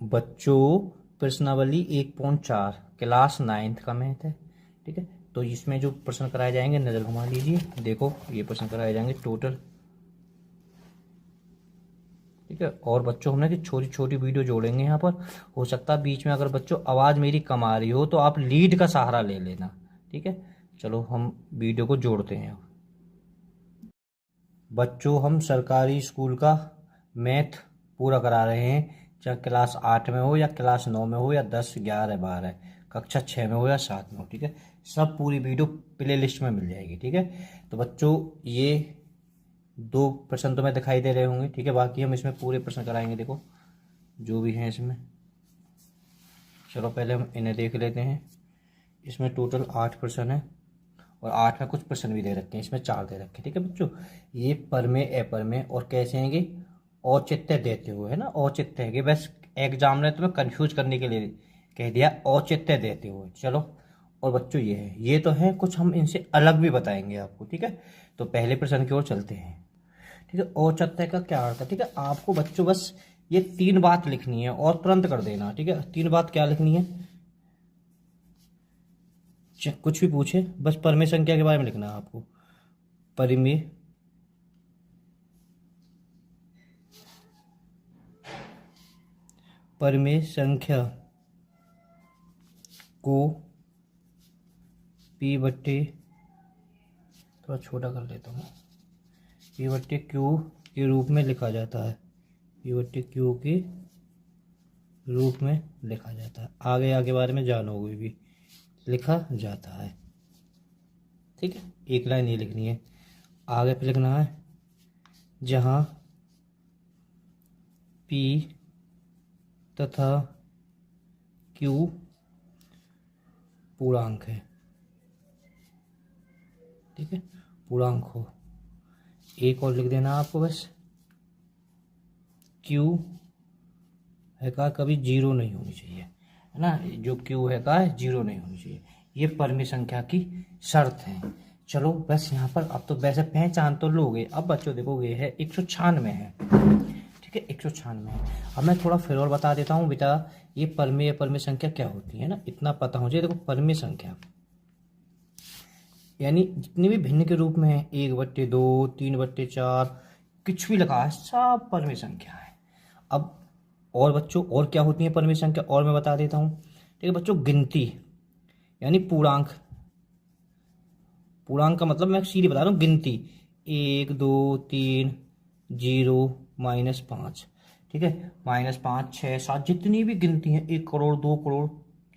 बच्चों प्रश्नावली 1.4 class 9th का मैथ है। ठीक है, तो इसमें जो प्रश्न कराए जाएंगे नज़र घुमा लीजिए। देखो ये प्रश्न कराए जाएंगे टोटल। ठीक है, और बच्चों हमने कि छोटी छोटी वीडियो जोड़ेंगे यहाँ पर। हो सकता है बीच में अगर बच्चों आवाज़ मेरी कम आ रही हो तो आप लीड का सहारा ले लेना। ठीक है, चलो हम वीडियो को जोड़ते हैं। बच्चों हम सरकारी स्कूल का मैथ पूरा करा रहे हैं, चाहे क्लास 8 में हो या क्लास 9 में हो या 10, 11, 12, कक्षा 6 में हो या 7 में हो। ठीक है, सब पूरी वीडियो प्ले लिस्ट में मिल जाएगी। ठीक है, तो बच्चों ये 2 प्रश्न तो मैं दिखाई दे रहे होंगे। ठीक है, बाकी हम इसमें पूरे प्रश्न कराएंगे। देखो जो भी हैं इसमें, चलो पहले हम इन्हें देख लेते हैं। इसमें टोटल 8 प्रश्न है और 8 में कुछ प्रश्न भी दे रखे हैं, इसमें 4 दे रखे हैं। ठीक है बच्चों, ये पर में अपर में और कैसे हैं ये औचित्य देते हुए, है ना। औचित्य है कि बस एग्जाम ने तुम्हें कंफ्यूज करने के लिए कह दिया औचित्य देते हुए। चलो, और बच्चों ये है, ये तो है, कुछ हम इनसे अलग भी बताएंगे आपको। ठीक है, तो पहले प्रश्न की ओर चलते हैं। ठीक है, औचित्य का क्या अर्थ है। ठीक है, आपको बच्चों बस ये 3 बात लिखनी है और तुरंत कर देना। ठीक है, 3 बात क्या लिखनी है, कुछ भी पूछे बस परमेय संख्या के बारे में लिखना है आपको। परिमेय परमेय संख्या को P बट्टे, थोड़ा छोटा कर लेता हूँ, P बट्टे Q के रूप में लिखा जाता है। P बट्टे Q के रूप में लिखा जाता है। आगे आगे बारे में जानोगे भी, लिखा जाता है। ठीक है, एक लाइन ये लिखनी है। आगे पे लिखना है जहाँ P तथा Q पूर्णांक है। ठीक है, पूर्णांक हो। एक और लिख देना आपको बस, Q है का कभी 0 नहीं होनी चाहिए, है ना। जो Q है का 0 नहीं होनी चाहिए, ये परमेय संख्या की शर्त है। चलो बस यहाँ पर अब तो वैसे पहचान तो लोगे। अब बच्चों देखो ये है 196 है। ठीक है, 196 है। अब मैं थोड़ा फिर और बता देता हूँ बेटा, ये परमेय परमेय संख्या क्या होती है ना, इतना पता हो जाए। देखो परमेय संख्या यानी जितनी भी भिन्न के रूप में है, 1/2, 3/4, कुछ भी लगा है, सब परमेय संख्या है। अब और बच्चों और क्या होती है परमेय संख्या, और मैं बता देता हूँ। ठीक है बच्चों, गिनती यानी पूर्णांक। पूर्णांक का मतलब मैं सीधे बता रहा हूँ, गिनती 1, 2, 3, 0, -5। ठीक है, -5, 6, 7, जितनी भी गिनती है, 1 करोड़, 2 करोड़,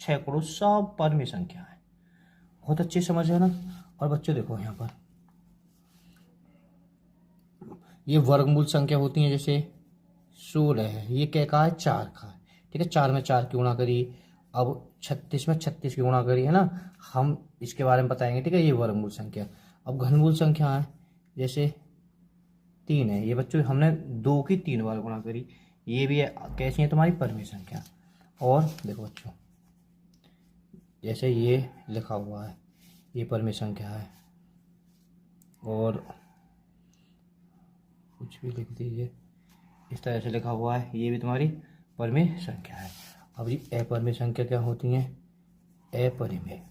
6 करोड़, सब परमेय संख्या है। बहुत अच्छे समझ है ना। और बच्चों देखो यहाँ पर ये वर्गमूल संख्या होती है, जैसे 16 है, ये क्या का है, 4 का है। ठीक है, 4 में 4 की गुणा करी, अब 36 में 36 की गुणा करी, है ना। हम इसके बारे में बताएंगे। ठीक है, ये वर्गमूल संख्या। अब घनमूल संख्या है, जैसे 3 है, ये बच्चों हमने 2 की 3 बार गुणा करी, ये भी है, कैसी है तुम्हारी परमेय संख्या। और देखो बच्चों, जैसे ये लिखा हुआ है, ये परमेय संख्या है, और कुछ भी लिख दीजिए, इस तरह से लिखा हुआ है, ये भी तुम्हारी परमेय संख्या है। अब ये अपरमेय संख्या क्या होती है, अपरिमेय,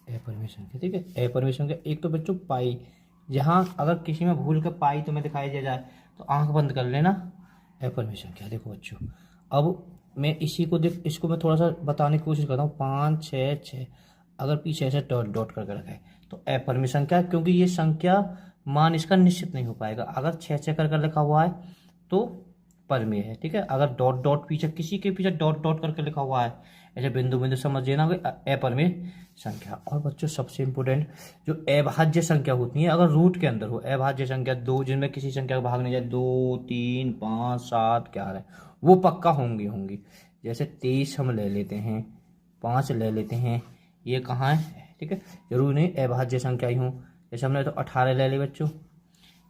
अपरिमेय संख्या। ठीक है, अपरिमेय संख्या एक तो बच्चों पाई, जहाँ अगर किसी में भूल कर पाई तुम्हें दिखाई दे जाए तो आंख बंद कर लेना, अपरिमेय संख्या। देखो बच्चों, अब मैं इसी को इसको मैं थोड़ा सा बताने की कोशिश करता हूँ। 5, 6, 6, अगर पीछे ऐसे डॉट डॉट करके रखा है तो अपरिमेय संख्या, क्योंकि ये संख्या मान इसका निश्चित नहीं हो पाएगा। अगर 6, 6 कर लिखा हुआ है तो परमेय है। ठीक है, अगर डॉट डॉट पीछे किसी के पीछे डॉट डॉट करके लिखा हुआ है, ऐसे बिंदु बिंदु समझ लेना, अपरमेय संख्या। और बच्चों सबसे इंपॉर्टेंट जो अभाज्य संख्या होती है, अगर रूट के अंदर हो, अभाज्य संख्या 2, जिनमें किसी संख्या का भाग नहीं जाए, 2, 3, 5, 7, 11, वो पक्का होंगी। जैसे 23 हम ले लेते हैं, 5 ले लेते हैं, ये कहाँ है। ठीक है, जरूरी नहीं अभाज्य संख्या ही हो। जैसे हमने तो 18 ले ली बच्चों,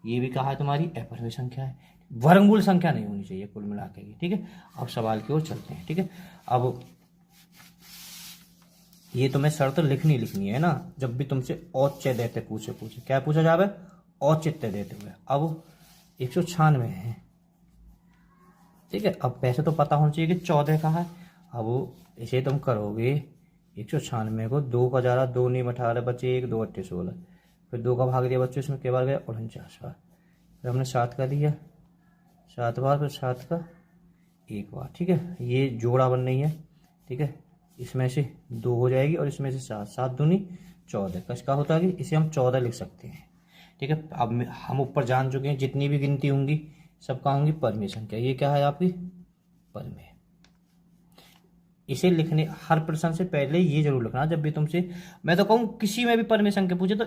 ये भी कहा है तुम्हारी अपरमेय संख्या है। वर्गमूल संख्या नहीं होनी चाहिए कुल मिला के। ठीक है, अब सवाल की ओर चलते हैं। ठीक है, अब ये तुम्हें शर्त लिखनी है ना, जब भी तुमसे औचित्य देते पूछे क्या पूछा जावे, औचित्य देते हुए। अब 196 है, ठीक है। अब वैसे तो पता होना चाहिए कि 14 का है। अब इसे तुम करोगे 196 को 2 का ज़्यादा 2 नीम 18 बचे 1 2 8 16, फिर 2 का भाग दिया बच्चों, इसमें के बार गया 49 बार, फिर हमने 7 का दिया 7 बार, फिर 7 का 1 बार। ठीक है, ये जोड़ा बन रही है। ठीक है, इसमें से 2 हो जाएगी और इसमें से 7, 7 दूनी 14, कसका होता है कि इसे हम 14 लिख सकते हैं। ठीक है, अब हम ऊपर जान चुके हैं जितनी भी गिनती होंगी सबका होंगी परमेय संख्या। ये क्या है आपकी परमेय। इसे लिखने हर प्रश्न से पहले ये जरूर लिखना, जब भी तुमसे मैं तो कहूँ किसी में भी परमेय संख्या पूछे तो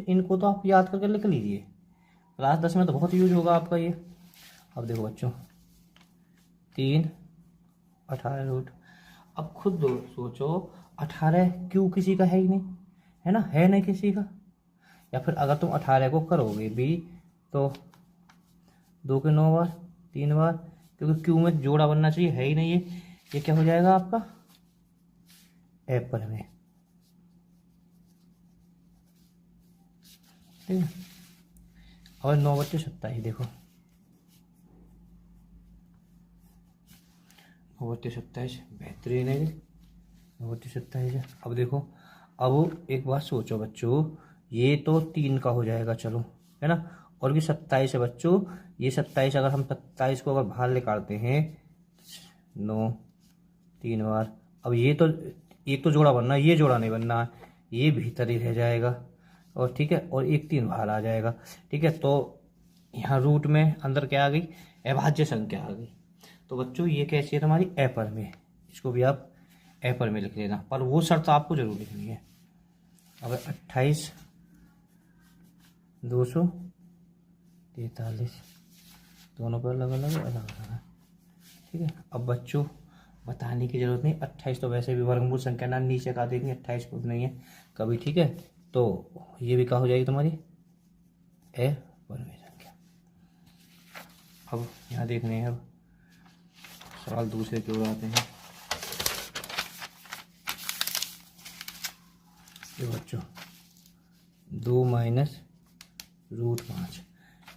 इनको तो आप याद करके लिख लीजिए, क्लास 10 में तो बहुत यूज होगा आपका ये। अब देखो बच्चों 3 18 रूट, अब खुद सोचो 18 क्यों किसी का है ही नहीं, है ना, है नहीं किसी का। या फिर अगर तुम 18 को करोगे भी तो 2 के 9 बार 3 बार, क्योंकि क्यू में जोड़ा बनना चाहिए, है ही नहीं ये क्या हो जाएगा आपका एप्पल में। ठीक है, और 9 बच्चे 27, देखो 9 बच्चे 27 बेहतरीन है, 9 बच्चे 27 है। अब देखो, अब एक बात सोचो बच्चों, ये तो 3 का हो जाएगा चलो, है ना, और भी 27 है बच्चों। ये 27 अगर हम 27 को अगर बाहर निकालते हैं 9 3 बार, अब ये तो एक तो जोड़ा बनना है, ये जोड़ा नहीं बनना है, ये भीतर ही रह जाएगा। और ठीक है, और एक 3 बाहर आ जाएगा। ठीक है, तो यहाँ रूट में अंदर क्या आ गई अभाज्य संख्या आ गई। तो बच्चों ये कैसी है तुम्हारी अपरिमेय, इसको भी आप अपरिमेय लिख लेना, पर वो शर्त आपको जरूर लिखनी है। अब 28 243 दोनों पर अलग अलग है। ठीक है, अब बच्चों बताने की जरूरत नहीं, 28 तो वैसे भी वर्गमूल संख्या ना नीचे का देंगे, 28 खुद नहीं है कभी। ठीक है, तो ये भी क्या हो जाएगी तुम्हारी अपरिमेय संख्या। अब यहाँ देखने हैं, अब सवाल दूसरे की ओर आते हैं। ये बच्चों 2 माइनस रूट 5,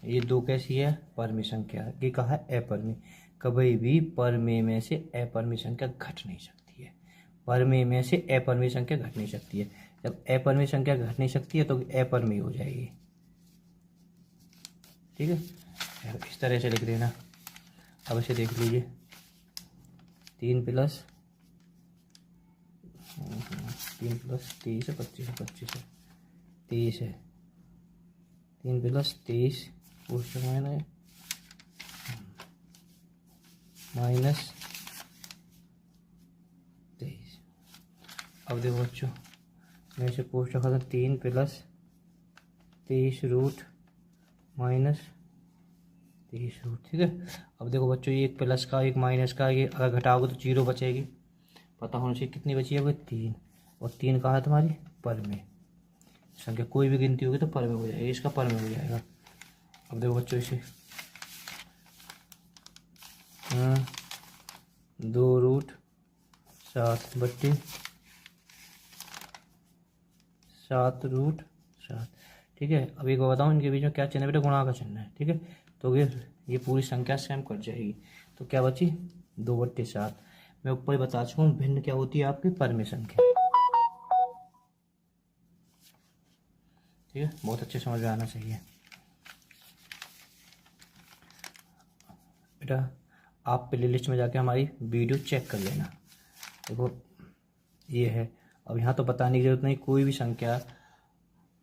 ये 2 कैसी है परमेय संख्या की, कहा है अपरिमेय। कभी भी परमेय में से अपरिमेय संख्या घट नहीं सकती है, परमेय में से अपरिमेय संख्या घट नहीं सकती है। जब अपरिमेय संख्या घट नहीं सकती है तो अपरिमेय हो जाएगी। ठीक है, इस तरह से लिख देना। अब इसे देख लीजिए 3 प्लस 23 है, 25 है, 25 है, 23 है, 3 प्लस 23 माइनस 23। अब देखो बच्चों, मैं इसे पोस्ट रखा था 3 प्लस 23 रूट माइनस 23 रूट। ठीक है, अब देखो बच्चों, ये एक प्लस का एक माइनस का, ये अगर घटाओगे तो 0 बचेगी, पता होना चाहिए कितनी बची है 3, और 3 कहाँ है तुम्हारी परमेय संख्या, कोई भी गिनती होगी तो परमेय हो जाएगी, इसका परमेय हो जाएगा। अब देखो बच्चों, इसे 2 रूट 7 बट्टे 7 रूट 7। ठीक है, अब एक बताऊँ इनके बीच में क्या चिन्ह है बेटा, गुणा का चिन्ह है। ठीक है, तो ये पूरी संख्या सेम कट जाएगी, तो क्या बची 2/7। मैं ऊपर ही बता चुका हूँ भिन्न क्या होती है आपकी परमेय संख्या। ठीक है, बहुत अच्छे समझ में आना चाहिए बेटा। आप प्ले लिस्ट में जाके हमारी वीडियो चेक कर लेना। देखो ये है, अब यहाँ तो बताने की जरूरत नहीं, कोई भी संख्या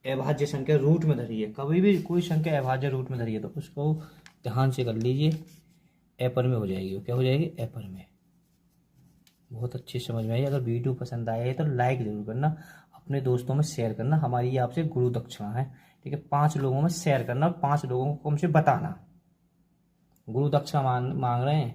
अभाज्य संख्या रूट में धरी है, कभी भी कोई संख्या अभाज्य रूट में धरी है तो उसको ध्यान से कर लीजिए, अपरिमेय हो जाएगी। क्या हो जाएगी अपरिमेय। बहुत अच्छी समझ में आई। अगर वीडियो पसंद आए है तो लाइक जरूर करना, अपने दोस्तों में शेयर करना, हमारी ये आपसे गुरु दक्षिणा है। ठीक है, 5 लोगों में शेयर करना और 5 लोगों को हमसे बताना, गुरु दक्षिणा मांग रहे हैं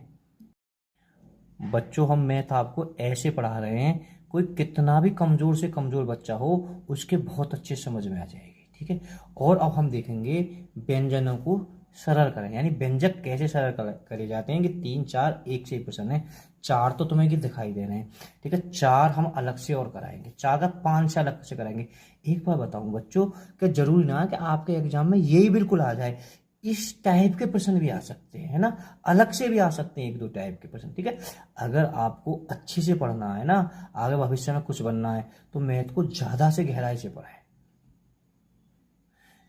बच्चों। हम मैथ आपको ऐसे पढ़ा रहे हैं, कोई कितना भी कमजोर से कमजोर बच्चा हो उसके बहुत अच्छे समझ में आ जाएगी। ठीक है, और अब हम देखेंगे व्यंजनों को सरल करें, यानी व्यंजक कैसे सरल करे जाते हैं कि 3 4 एक से ही प्रश्न है, 4 तो तुम्हें कि दिखाई दे रहे हैं। ठीक है, 4 हम अलग से और कराएंगे, 4 का 5 से अलग से कराएंगे। एक बार बताऊं बच्चों कि जरूरी ना है कि आपके एग्जाम में यही बिल्कुल आ जाए, इस टाइप के प्रश्न भी आ सकते हैं, है ना, अलग से भी आ सकते हैं 1-2 टाइप के प्रश्न, ठीक है। अगर आपको अच्छे से पढ़ना है ना, आगे भविष्य में कुछ बनना है, तो मैथ को ज़्यादा से गहराई से पढ़ें।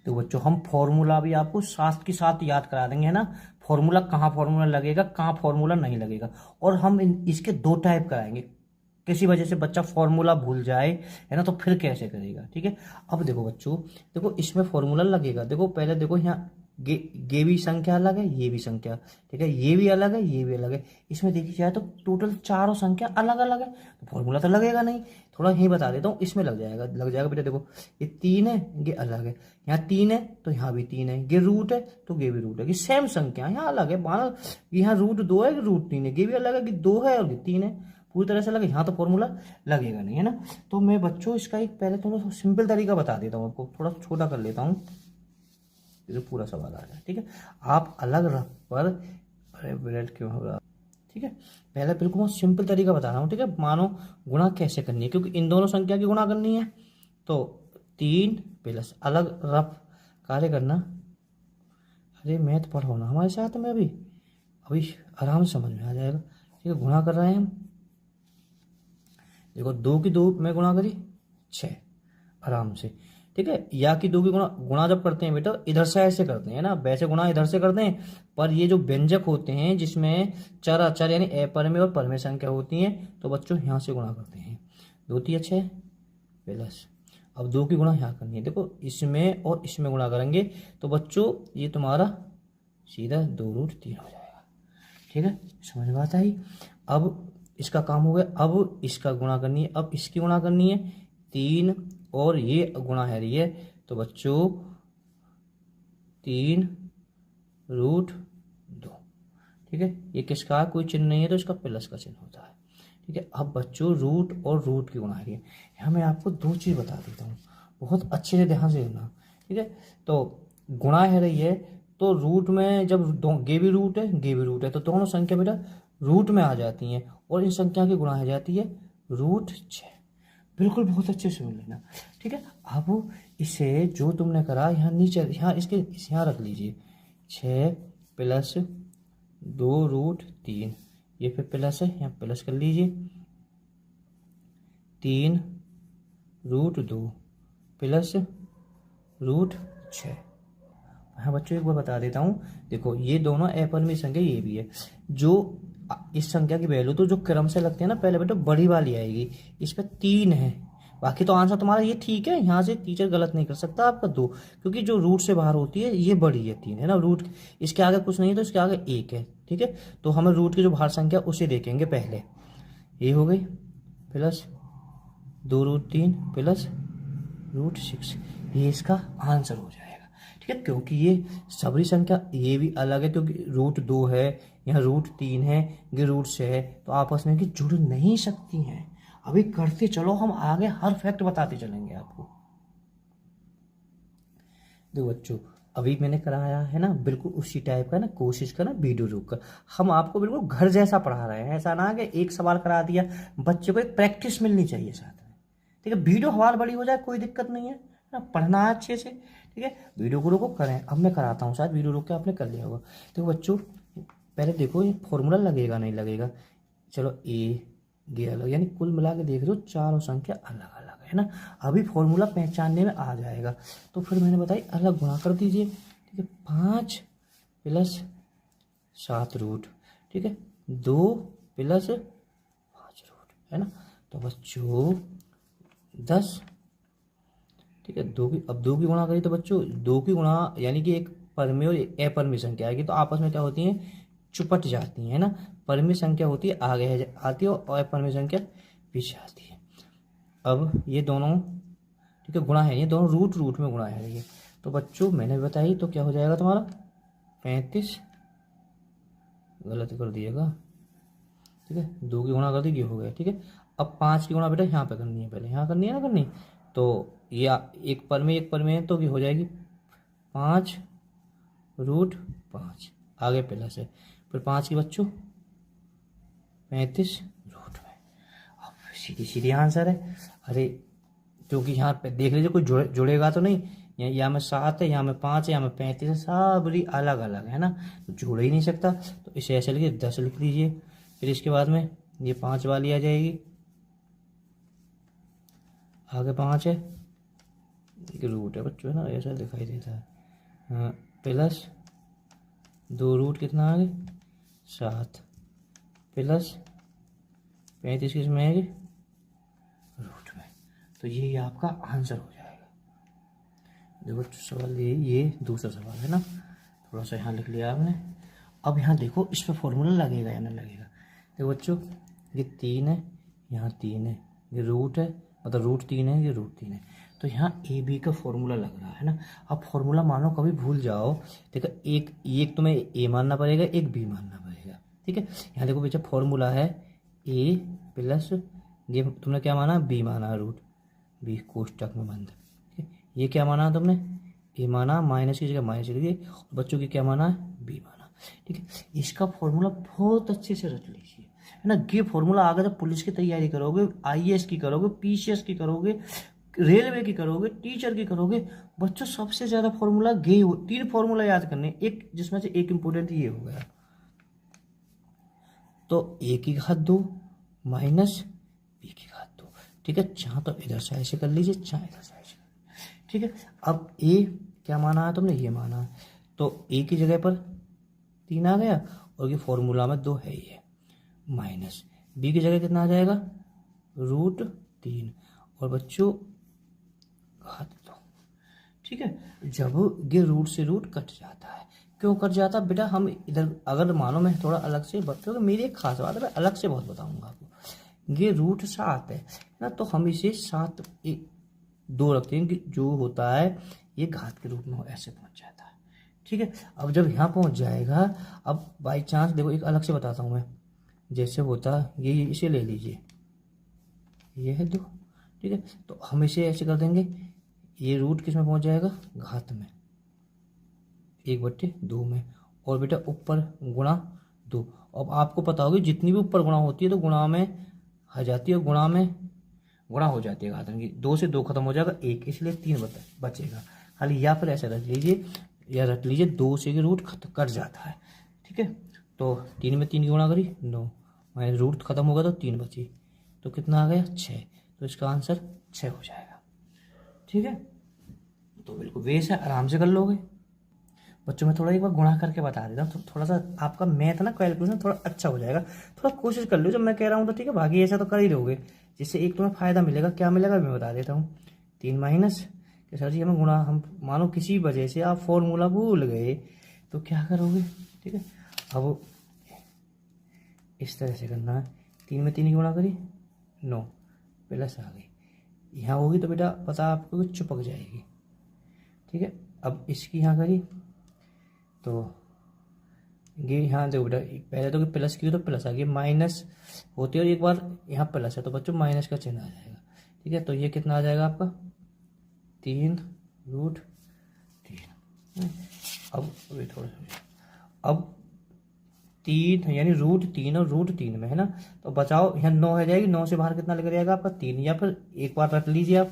तो बच्चों हम फॉर्मूला भी आपको साथ के साथ याद करा देंगे, है ना, फॉर्मूला कहाँ फॉर्मूला लगेगा, कहाँ फॉर्मूला नहीं लगेगा। और हम इसके 2 टाइप कराएंगे, किसी वजह से बच्चा फॉर्मूला भूल जाए, है ना, तो फिर कैसे करेगा, ठीक है। अब देखो बच्चों, देखो इसमें फॉर्मूला लगेगा, देखो पहले देखो यहाँ ये भी संख्या अलग है, ये भी संख्या, ठीक है, ये भी अलग है, ये भी अलग है। इसमें देखी जाए तो टोटल चारों संख्या अलग अलग है, तो फॉर्मूला तो लगेगा नहीं। थोड़ा यही बता देता हूँ, इसमें लग जाएगा बेटा। देखो ये 3 है, ये अलग है, यहाँ 3 है तो यहाँ भी 3 है, ये रूट है तो ये भी रूट है, ये सेम संख्या यहाँ अलग है। मानो यहाँ रूट 2 है, रूट 3 है, ये भी अलग है कि 2 है और ये 3 है, पूरी तरह से अलग है। यहाँ तो फॉर्मूला लगेगा नहीं, है ना। तो मैं बच्चों इसका एक पहले थोड़ा सिंपल तरीका बता देता हूँ आपको, थोड़ा छोटा कर लेता हूँ, तो पूरा सवाल आ जाए, ठीक है। आप अलग रफ पर, अरे ब्रेड क्यों हो रहा, ठीक है। पहले बिल्कुल मैं सिंपल तरीका बता रहा हूँ, ठीक है। मानो गुणा कैसे करनी है, क्योंकि इन दोनों संख्या की गुणा करनी है, तो 3 प्लस अलग रफ कार्य करना। अरे मैथ पढ़ो ना हमारे साथ में, अभी आराम से समझ में आ जाएगा, ठीक है। गुणा कर रहे हैं हम, देखो 2 की 2 में गुणा करी 6, आराम से, ठीक है। या की 2 की गुणा जब करते हैं बेटा इधर से ऐसे करते हैं ना, वैसे गुणा इधर से करते हैं, पर ये जो व्यंजक होते हैं जिसमें चर अचर यानी अपरिमेय और परिमेय संख्या होती हैं, तो बच्चों यहाँ से गुणा करते हैं। 2 3 6 प्लस, अब 2 की गुणा यहाँ करनी है, देखो इसमें और इसमें गुणा करेंगे, तो बच्चों ये तुम्हारा सीधा 2√3 हो जाएगा, ठीक है। समझ में आता है। अब इसका काम हो गया, अब इसका गुणा करनी है, अब इसकी गुणा करनी है, 3 और ये गुणा है ये, तो बच्चों 3√2, ठीक है। ये किसका कोई चिन्ह नहीं है तो इसका प्लस का चिन्ह होता है, ठीक है। अब बच्चों रूट और रूट की गुणा है, यहाँ मैं आपको 2 चीज़ बता देता हूँ, बहुत अच्छे से ध्यान से सुनना, ठीक है। तो गुणा है रही है, तो रूट में जब ये भी रूट है ये भी रूट है, तो दोनों संख्या बेटा रूट में आ जाती हैं, और इन संख्या की गुणा हो जाती है √6। बिल्कुल बहुत अच्छे से सुन लेना, ठीक है। अब इसे जो तुमने करा यहाँ नीचे, यहाँ इसके यहाँ रख लीजिए, 6 प्लस 2√3, ये फिर प्लस है, यहाँ प्लस कर लीजिए, 3√2 प्लस √6। हाँ बच्चों एक बार बता देता हूँ, देखो ये दोनों अपरिमेय संख्या, ये भी है, जो इस संख्या की वैल्यू तो जो क्रम से लगते हैं ना, पहले बेटा बड़ी वाली आएगी, इस पर 3 है, बाकी तो आंसर तुम्हारा ये ठीक है, यहाँ से टीचर गलत नहीं कर सकता आपका 2, क्योंकि जो रूट से बाहर होती है ये बड़ी है 3, है ना, रूट इसके आगे कुछ नहीं है तो इसके आगे 1 है, ठीक है। तो हमें रूट की जो बाहर संख्या उसे देखेंगे पहले, ये हो गई प्लस 2√3 प्लस √6, ये इसका आंसर हो जाएगा, ठीक है। क्योंकि ये सभी संख्या ये भी अलग है, क्योंकि √2 है, यहाँ √3 है, ये √6 है, तो आपस में जुड़ नहीं सकती हैं। अभी करते चलो, हम आगे हर फैक्ट बताते चलेंगे आपको। देखो बच्चों अभी मैंने कराया है ना बिल्कुल उसी टाइप का ना, कोशिश करना वीडियो रोक कर, हम आपको बिल्कुल घर जैसा पढ़ा रहे हैं, ऐसा ना कि एक सवाल करा दिया, बच्चे को एक प्रैक्टिस मिलनी चाहिए साथ में, ठीक है। वीडियो हमारी बड़ी हो जाए कोई दिक्कत नहीं है ना, पढ़ना है अच्छे से, ठीक है। वीडियो को रोको करें, अब मैं कराता हूँ, शायद वीडियो रोक के आपने कर लिया होगा। देखो बच्चों पहले देखो ये फॉर्मूला लगेगा नहीं लगेगा, चलो ये अलग, यानी कुल मिला के देख रहे हो चारों संख्या अलग अलग है ना। अभी फॉर्मूला पहचानने में आ जाएगा, तो फिर मैंने बताई अलग गुणा कर दीजिए, ठीक है। 5 प्लस 7 ठीक है, 2 प्लस 5 है ना, तो बच्चों 10, ठीक है। अब 2 की गुणा करी तो बच्चों 2 की गुणा यानी कि एक परिमेय और एक अपरिमेय संख्या आएगी, तो आपस में क्या होती हैं, चुपट जाती है ना। परिमेय संख्या होती है आगे आती है और अपरिमेय संख्या पीछे आती है। अब ये दोनों ठीक है गुणा है, ये दोनों रूट में गुणा है ये, तो बच्चों मैंने बताई तो क्या हो जाएगा तुम्हारा 35, गलत कर दिएगा, ठीक है। 2 की गुणा कर दी, ये हो गया, ठीक है। अब 5 की गुणा बेटा यहाँ पे करनी है, पहले यहाँ करनी है ना करनी, तो ये एक परिमेय तो ये हो जाएगी 5√5, आगे प्लस है, फिर 5 की बच्चों 35 रूट में, अब सीधी सीधी आंसर है। अरे क्योंकि यहाँ पे देख लीजिए कोई जुड़ेगा तो नहीं, यहाँ में 7 है, यहाँ में 5 है, यहाँ में 35 है, सबरी अलग अलग है ना, तो जोड़ ही नहीं सकता। तो इसे ऐसे लिखिए 10 लिख दीजिए। फिर इसके बाद में ये 5 वाली आ जाएगी, आगे 5 है, रूट है बच्चों ना, ऐसा दिखाई देता है। हाँ, प्लस 2 रूट कितना आ गए 7, प्लस 35 किस में आएगी रूट में। तो ये आपका आंसर हो जाएगा। देखो सवाल ये दूसरा सवाल है ना, थोड़ा सा यहाँ लिख लिया आपने। अब यहाँ देखो इस पर फॉर्मूला लगेगा या नहीं लगेगा। देखो बच्चों ये 3 है, यहाँ 3 है, ये रूट है, मतलब रूट 3 है, ये रूट 3 है। तो यहाँ ए बी का फॉर्मूला लग रहा है ना। अब फॉर्मूला मानो कभी भूल जाओ, देखो एक तुम्हें ए मानना पड़ेगा, एक बी मानना पड़ेगा, ठीक है। यहाँ देखो बेटा फॉर्मूला है ए प्लस ये तुमने क्या माना बी माना, रूट बी कोष्टक में बंद, ठीक है। ये क्या माना तुमने ए माना, माइनस की जगह माइनस लिखिए, बच्चों की क्या माना है बी माना, ठीक है। इसका फॉर्मूला बहुत अच्छे से रट लीजिए, है ना। ये फॉर्मूला आगे जब पुलिस की तैयारी करोगे, आईएएस की करोगे, पीसीएस की करोगे, रेलवे की करोगे, टीचर की करोगे, बच्चों सबसे ज्यादा फॉर्मूला गे 3 फॉर्मूला याद करने, एक जिसमें से एक इंपोर्टेंट ये हो गया। तो ए की घात 2 माइनस बी की घात 2, ठीक है। चाहे तो इधर साइड से कर लीजिए, चाहे इधर साइड से, ठीक है। अब ए क्या माना है तुमने, ये माना है, तो ए की जगह पर 3 आ गया, और ये फॉर्मूला में 2 है ही है, माइनस बी की जगह कितना आ जाएगा रूट 3, और बच्चों घात 2, ठीक है। जब ये रूट से रूट कट जाता है, क्यों कट जाता है बेटा, हम इधर अगर मानो मैं थोड़ा अलग से बताऊँ, मेरी एक खास बात है, मैं अलग से बहुत बताऊंगा आपको। ये रूट 7 है ना, तो हम इसे 7 2 रखते हैं कि जो होता है ये घात के रूप में ऐसे पहुंच जाता है, ठीक है। अब जब यहाँ पहुंच जाएगा, अब बाई चांस देखो एक अलग से बताता हूँ मैं, जैसे होता ये इसे ले लीजिए, ये है 2, ठीक है। तो हम इसे ऐसे कर देंगे, ये रूट किस में पहुंच जाएगा घात में 1/2 में, और बेटा ऊपर गुणा 2। अब आपको पता होगी जितनी भी ऊपर गुणा होती है तो गुणा में आ जाती है, गुणा में गुणा हो जाती है घात में, 2 से 2 खत्म हो जाएगा 1, इसलिए 3 बचेगा खाली। या फिर ऐसे रख लीजिए, या रख लीजिए 2 से के रूट कट जाता है, ठीक है। तो 3 में 3 की गुणा करी 9, माइनस रूट खत्म होगा तो 3 बची, तो कितना आ गया 6, तो इसका आंसर 6 हो जाएगा, ठीक है। तो बिल्कुल वैसे आराम से कर लोगे बच्चों। मैं थोड़ा एक बार गुणा करके बता देता हूँ, तो थोड़ा सा आपका मैथ ना कैलकुलेशन थोड़ा अच्छा हो जाएगा। थोड़ा कोशिश कर लो जब मैं कह रहा हूँ तो, ठीक है। बाकी ऐसा तो कर ही लोगे, जिससे एक तुम्हें फायदा मिलेगा। क्या मिलेगा मैं बता देता हूँ। 3 माइनस कि सर जी हमें गुणा, हम मानो किसी वजह से आप फॉर्मूला भूल गए तो क्या करोगे, ठीक है। अब इस तरह से करना है, 3 में 3 की गुणा करी 9 प्लस आ गई, यहाँ होगी तो बेटा पता आपको चिपक जाएगी, ठीक है। अब इसकी यहाँ करी तो ये यहाँ देखो बेटा, पहले तो प्लस की तो प्लस आ गई, माइनस होती है और एक बार यहाँ प्लस है तो बच्चों माइनस का चिन्ह आ जाएगा, ठीक है। तो ये कितना आ जाएगा आपका 3√3। अब थोड़ा अब 3 यानी √3 और √3 में है ना, तो बचाओ यहाँ 9 है जाएगी, 9 से बाहर कितना निकल जाएगा आपका 3, या फिर एक बार रख लीजिए आप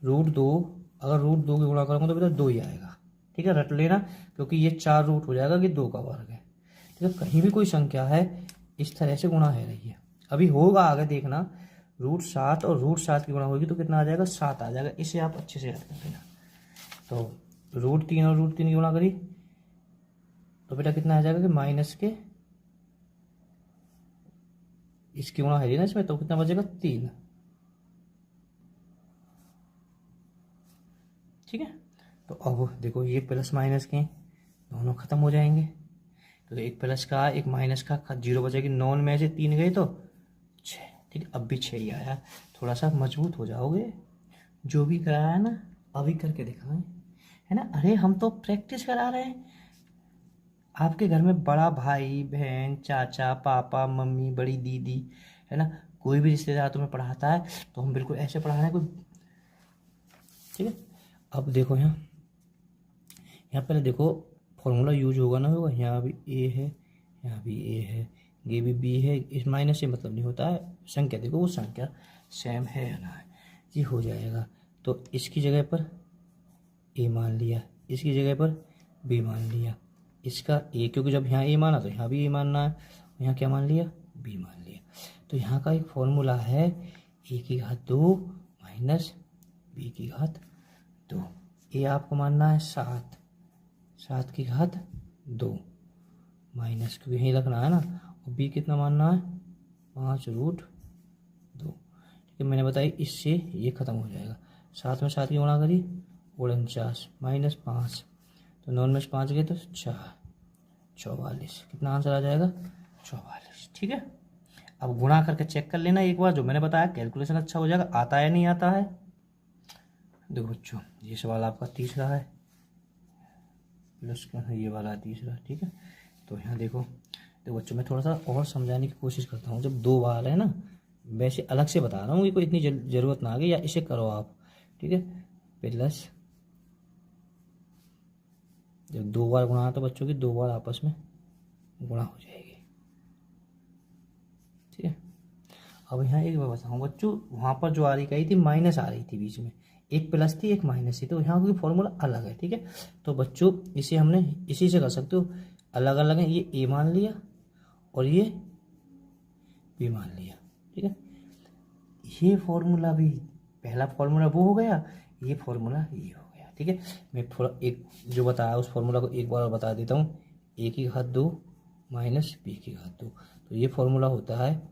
√2, अगर √2 की गुणा करोगे तो बेटा 2 ही आएगा, ठीक है। रट लेना क्योंकि ये 4 रूट हो जाएगा कि 2 का वर्ग है, ठीक है। कहीं भी कोई संख्या है इस तरह से गुणा है रही है, अभी होगा आगे देखना, √7 और √7 की गुणा होगी तो कितना आ जाएगा 7 आ जाएगा। इसे आप अच्छे से याद कर लेना। तो √3 और √3 की गुणा करी तो बेटा कितना आ जाएगा कि माइनस के इसकी गुणा है ना इसमें, तो कितना बचेगा 3, ठीक है। तो अब देखो ये प्लस माइनस के दोनों खत्म हो जाएंगे, तो एक प्लस का एक माइनस का 0 बचेगी, 9 में से 3 गए तो 6, ठीक है। अब भी 6 ही आया, थोड़ा सा मजबूत हो जाओगे। जो भी कराया है ना अभी करके दिखाएं, है ना। अरे हम तो प्रैक्टिस करा रहे हैं, आपके घर में बड़ा भाई बहन चाचा पापा मम्मी बड़ी दीदी है ना, कोई भी रिश्तेदार तुम्हें पढ़ाता है तो हम बिल्कुल ऐसे पढ़ा रहे हैं कोई, ठीक है। अब देखो यहाँ पहले देखो फॉर्मूला यूज होगा ना, होगा यहाँ भी ए है, यहाँ भी ए है, ये भी बी है, इस माइनस से मतलब नहीं होता है, संख्या देखो वो संख्या सेम है या ना है, ये हो जाएगा। तो इसकी जगह पर ए मान लिया, इसकी जगह पर बी मान लिया, इसका ए, क्योंकि जब यहाँ ए माना तो यहाँ भी ए मानना है, यहाँ क्या मान लिया, बी मान लिया। तो यहाँ का एक फॉर्मूला है ए की घात 2 माइनस बी की घात 2। ए आपको मानना है 7, 7 की घात 2 माइनस, क्योंकि यहीं रखना है ना, और बी कितना मानना है 5√2। ठीक है, मैंने बताई इससे ये खत्म हो जाएगा। 7 में 7 की गुणा करी 49 माइनस 5, तो 9 में 5 गए तो 4, 44। कितना आंसर आ जाएगा 44। ठीक है, अब गुणा करके चेक कर लेना एक बार, जो मैंने बताया कैलकुलेशन अच्छा हो जाएगा। आता है नहीं आता है, देखो बच्चों ये सवाल आपका तीसरा है, प्लस का ये वाला तीसरा। ठीक है, तो यहाँ देखो बच्चों मैं थोड़ा सा और समझाने की कोशिश करता हूँ। जब 2 बार है ना, वैसे अलग से बता रहा हूँ कि कोई इतनी ज़रूरत ना आ गई, या इसे करो आप। ठीक है, प्लस जब 2 बार गुणा तो बच्चों की 2 बार आपस में गुणा हो जाएगी। ठीक है, अब यहाँ एक बार बताऊँ बच्चों, वहाँ पर जो आ रही थी माइनस आ रही थी बीच में, एक प्लस थी एक माइनस थी, तो यहाँ की फॉर्मूला अलग है। ठीक है, तो बच्चों इसे हमने इसी से कर सकते हो, अलग अलग है, ये ए मान लिया और ये बी मान लिया। ठीक है, ये फॉर्मूला भी पहला फॉर्मूला वो हो गया, ये फॉर्मूला ये हो गया। ठीक है, मैं थोड़ा एक जो बताया उस फॉर्मूला को एक बार बता देता हूँ, ए की घात 2 माइनस बी की घात 2। तो ये फॉर्मूला होता है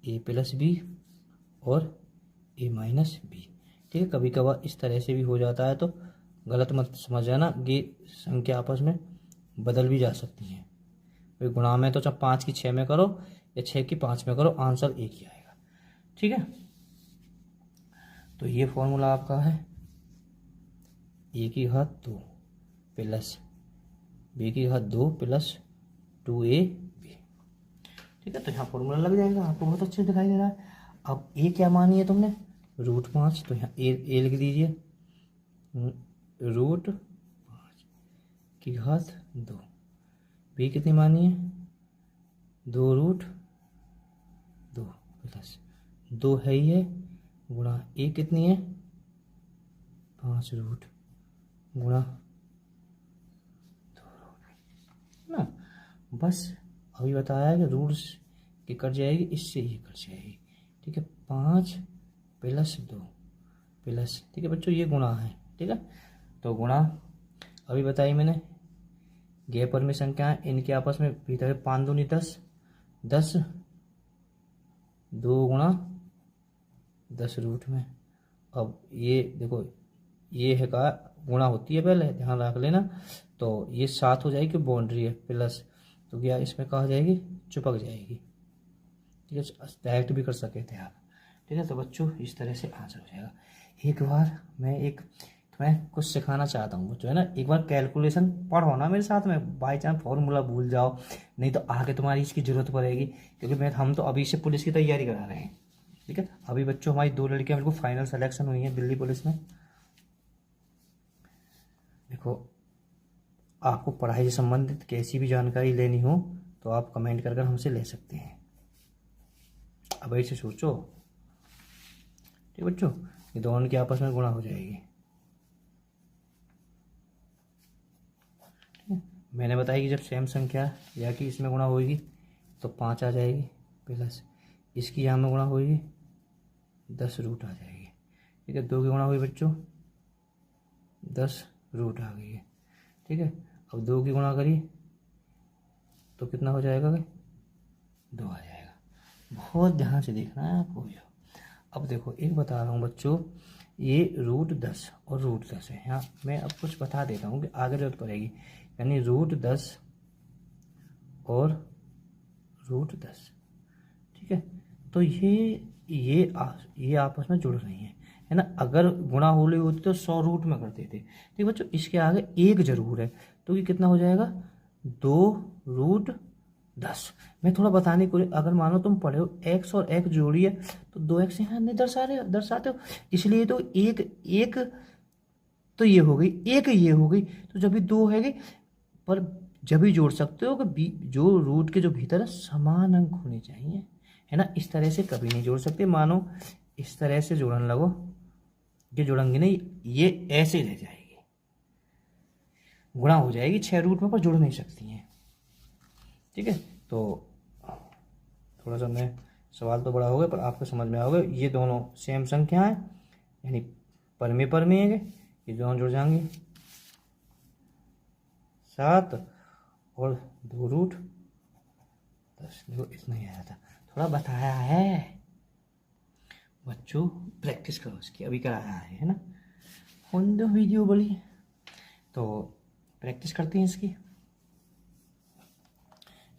ए प्लस बी और ए माइनस बी। ठीक है, कभी कभार इस तरह से भी हो जाता है, तो गलत मत समझ जाना, ये संख्या आपस में बदल भी जा सकती हैं। फिर गुणा में तो चाहे 5 की 6 में करो या 6 की 5 में करो, आंसर एक ही आएगा। ठीक है, तो ये फॉर्मूला आपका है ए की घात 2 प्लस बी की घात 2 प्लस 2ab। ठीक है, तो यहाँ फॉर्मूला लग जाएगा, आपको बहुत अच्छे दिखाई दे रहा है। अब ए क्या मानी है तुमने, √5, तो यहाँ ए लिख दीजिए, √5 की घात 2। बी कितनी मानी है 2√2 प्लस 2 है ही है, गुणा ए कितनी है 5 गुणा 2 ना। बस अभी बताया है कि रूट्स की कट जाएगी, इससे ये कट जाएगी। ठीक है, 5 प्लस 2 प्लस, ठीक है बच्चों ये गुणा है। ठीक है, तो गुणा अभी बताई मैंने, गैपर में संख्या है इनके आपस में भीतर 5 दूनी 10, 10 2 गुणा 10 रूट में। अब ये देखो ये है का गुणा होती है, पहले ध्यान रख लेना। तो ये 7 हो जाएगी, बाउंड्री है प्लस, तो क्या इसमें कहा जाएगी चिपक जाएगी। ठीक है, डायरेक्ट भी कर सकते थे आप। ठीक है, तो बच्चों इस तरह से आंसर हो जाएगा। एक बार मैं कुछ सिखाना चाहता हूँ बच्चों, है ना, एक बार कैलकुलेशन पढ़ो ना मेरे साथ में, बाई चांस फॉर्मूला भूल जाओ, नहीं तो आगे तुम्हारी इसकी जरूरत पड़ेगी, क्योंकि हम तो अभी से पुलिस की तैयारी करा रहे हैं। ठीक है, अभी बच्चों हमारी 2 लड़कियां बिल्कुल फाइनल सिलेक्शन हुई हैं दिल्ली पुलिस में। देखो आपको पढ़ाई से संबंधित कैसी भी जानकारी लेनी हो तो आप कमेंट कर हमसे ले सकते हैं। अब ऐसे सोचो, ठीक बच्चों, ये दोनों की आपस में गुणा हो जाएगी। मैंने बताया कि जब सेम संख्या या कि इसमें गुणा होगी तो 5 आ जाएगी, प्लस इसकी यहाँ में गुणा होगी 10 रूट आ जाएगी। ठीक है, 2 की गुणा हुई बच्चों 10 रूट आ गई है। ठीक है, अब 2 की गुणा करी तो कितना हो जाएगा 2 आ जाएगा। बहुत ध्यान से देखना है आपको। अब देखो एक बता रहा हूँ बच्चों, ये √10 और √10 है। यहाँ मैं अब कुछ बता देता हूँ कि आगे जरूरत पड़ेगी, यानी √10 और √10। ठीक है, तो ये आपस में जुड़ रही हैं, है ना। अगर गुणा हो रही होती तो 100 रूट में करते थे। ठीक बच्चों, इसके आगे एक जरूर है, तो ये कितना हो जाएगा 2√10। मैं थोड़ा बताने को, अगर मानो तुम पढ़े हो x और x जोड़ी है तो 2x यहाँ नहीं दर्शाते हो, इसलिए तो एक तो ये हो गई, एक ये हो गई, तो जब भी 2 है, पर जब भी जोड़ सकते हो कि जो रूट के जो भीतर है समान अंक होने चाहिए, है ना। इस तरह से कभी नहीं जोड़ सकते। मानो इस तरह से जोड़ने लगो, ये जोड़ेंगे नहीं, ये ऐसे रह जाएगी। गुणा हो जाएगी 6 रूट में, पर जुड़ नहीं सकती हैं। ठीक है, तो थोड़ा सा मैं सवाल तो बड़ा हो गया पर आपको समझ में आओगे। ये दोनों सेम संख्या है, यानी परमे परमे है, ये दोनों जुड़ जाएंगे 7 और 2 रूट 10। देखो इतना ही आया था, थोड़ा बताया है बच्चों, प्रैक्टिस करो इसकी, अभी कराया है ना, ऑन द वीडियो बोली, तो प्रैक्टिस करते हैं इसकी।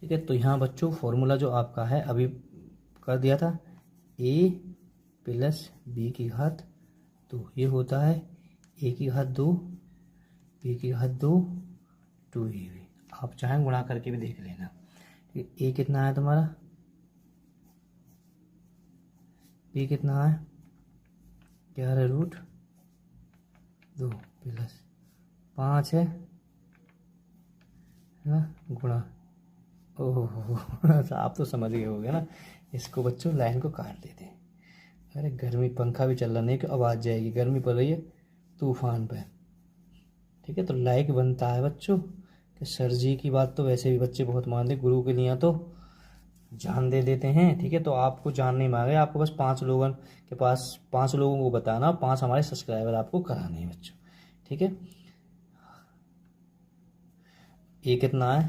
ठीक है, तो यहाँ बच्चों फॉर्मूला जो आपका है अभी कर दिया था, a प्लस बी की घात 2, ये होता है a की घात 2 b की घात 2 2ab। आप चाहें गुणा करके भी देख लेना। ठीक है, a कितना है तुम्हारा, b कितना है 11 रूट 2 प्लस 5 है ना, गुणा, ओहो आप तो समझ गए होगे ना। इसको बच्चों लाइन को काट देते हैं। अरे गर्मी, पंखा भी चल रहा नहीं कि आवाज़ जाएगी, गर्मी पड़ रही है तूफान पे। ठीक है, तो लाइक बनता है बच्चों कि सर जी की बात तो वैसे भी बच्चे बहुत मानते, गुरु के लिए तो जान दे देते हैं। ठीक है, तो आपको जान नहीं मांगे, आपको बस 5 लोगों के पास 5 लोगों को बताना, 5 हमारे सब्सक्राइबर आपको कराने हैं बच्चों। ठीक है, ये कितना है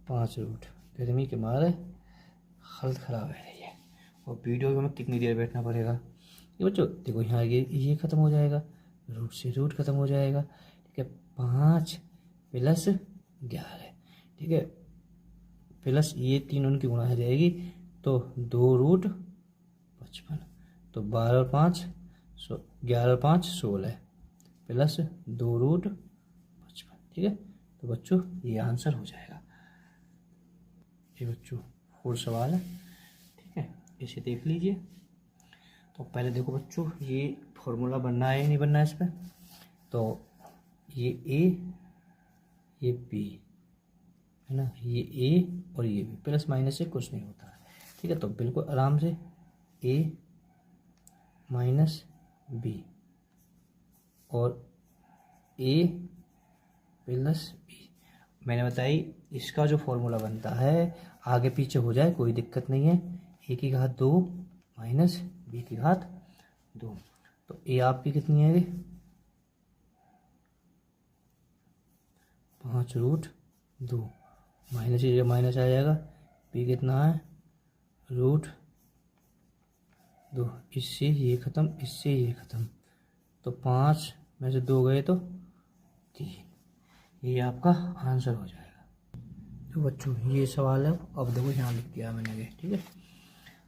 5 रूट, गर्मी के मारे हालत ख़राब है रही है, और वीडियो में कितनी देर बैठना पड़ेगा। ये बच्चों देखो यहाँ ये ख़त्म हो जाएगा, रूट से रूट ख़त्म हो जाएगा। ठीक है, 5 प्लस 11, ठीक है, प्लस ये 3 उनकी गुणा हो जाएगी, तो 2 रूट 55, तो 12 और 5 11 और 5 16 प्लस 2 रूट 55। ठीक है, तो बच्चों ये आंसर हो जाएगा। ये बच्चों और सवाल है, ठीक है, इसे देख लीजिए। तो पहले देखो बच्चों, ये फॉर्मूला बनना है या नहीं बनना है इस पर, तो ये a ये b है ना, ये a और ये b, प्लस माइनस से कुछ नहीं होता है। ठीक है, तो बिल्कुल आराम से a माइनस b और a प्लस b, मैंने बताई इसका जो फॉर्मूला बनता है आगे पीछे हो जाए कोई दिक्कत नहीं है। a की घात 2 माइनस b की घात 2, तो a आपकी कितनी है 5 रूट 2, माइनस ये माइनस आ जाएगा, b कितना है रूट 2, इससे ये ख़त्म इससे ये ख़त्म, तो 5 में से 2 गए तो 3, ये आपका आंसर हो जाएगा। तो बच्चों ये सवाल है, अब देखो यहाँ लिख दिया मैंने, ठीक है।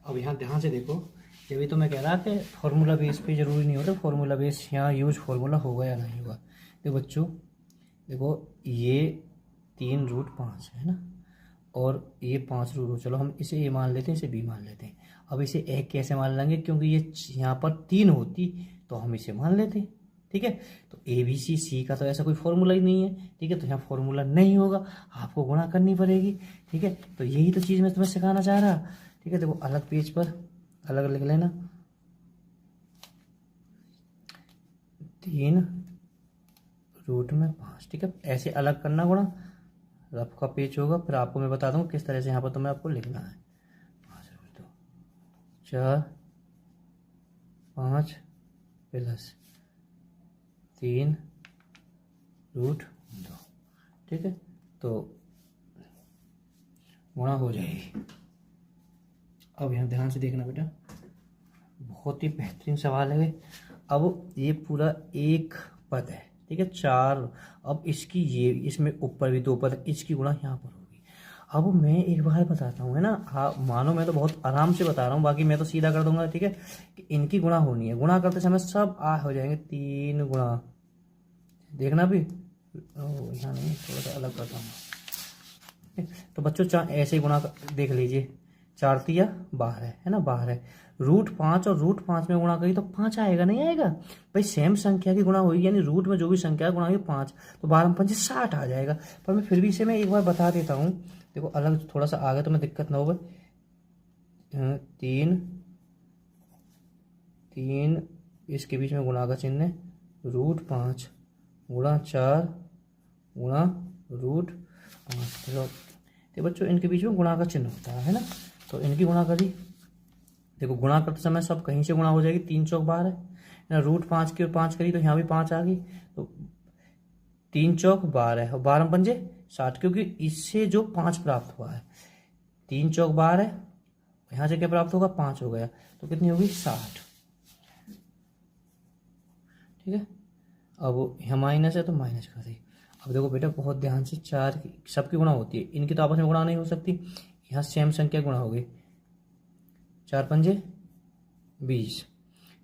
अब यहाँ ध्यान से देखो, जब भी तो मैं कह रहा कि फार्मूला बेस पे ज़रूरी नहीं होता फार्मूला बेस यहाँ यूज फार्मूला होगा या नहीं होगा। देखो बच्चों, देखो ये 3 रूट 5 है ना, और ये 5 रूट, चलो हम इसे ए मान लेते हैं, इसे बी मान लेते हैं। अब इसे ए कैसे मान लेंगे, क्योंकि ये यहाँ पर 3 होती तो हम इसे मान लेते हैं। ठीक है, तो ए बी सी सी का तो ऐसा कोई फॉर्मूला ही नहीं है। ठीक है, तो यहाँ फॉर्मूला नहीं होगा, आपको गुणा करनी पड़ेगी। ठीक है, तो यही तो चीज़ मैं तुम्हें सिखाना चाह रहा। ठीक है, देखो अलग पेज पर अलग लिख लेना, 3 रूट में 5। ठीक है, ऐसे अलग करना गुणा, रफ का पेज होगा, फिर आपको मैं बता दूंगा किस तरह से यहाँ पर तुम्हें आपको लिखना है। 5 रूट 2 4 5 प्लस 3 रूट 2। ठीक है, तो गुणा हो जाएगी। अब यहाँ ध्यान से देखना बेटा, बहुत ही बेहतरीन सवाल है। अब ये पूरा एक पद है, ठीक है, 4, अब इसकी ये इसमें ऊपर भी 2 पद है, इसकी गुणा यहाँ पर होगी। अब मैं एक बार बताता हूँ है ना, हाँ मानो मैं तो बहुत आराम से बता रहा हूँ, बाकी मैं तो सीधा कर दूंगा। ठीक है, कि इनकी गुणा होनी है, गुणा करते समय सब आ हो जाएंगे, 3 गुणा, देखना भी यहाँ नहीं, थोड़ा सा अलग करता हूँ। तो बच्चों ऐसे ही गुणा देख लीजिए, 4 तिया 12 है ना, 12 है, रूट 5 और रूट 5 में गुणा करी तो 5 आएगा, नहीं आएगा भाई, सेम संख्या की गुणा होगी, यानी रूट में जो भी संख्या गुणा होगी 5, तो 12 में 5 60 आ जाएगा। पर मैं फिर भी इसे मैं एक बार बता देता हूँ, देखो अलग थोड़ा सा आगे तो मैं दिक्कत ना हो। 3 इसके बीच में गुणा का चिन्ह है, रूट 5 गुणा 4 गुणा रूट 5। तो बच्चों इनके बीच में गुणा का चिन्ह होता है ना, तो इनकी गुणा करी। देखो गुणा करते समय सब कहीं से गुणा हो जाएगी, 3 चौक 12 है ना, रूट 5 की और 5 करी तो यहाँ भी 5 आ गई, तो 3 चौक 12 और 12 पंजे 60, क्योंकि इससे जो 5 प्राप्त हुआ है, 3 चौक 12, यहाँ से क्या प्राप्त होगा 5 हो गया, तो कितनी होगी 60। ठीक है, अब यहाँ माइनस है तो माइनस कर दी। अब देखो बेटा बहुत ध्यान से, 4 की सबकी गुणा होती है, इनकी तो आपस में गुणा नहीं हो सकती, यहाँ सेम संख्या गुणा हो गई, 4 पंजे 20।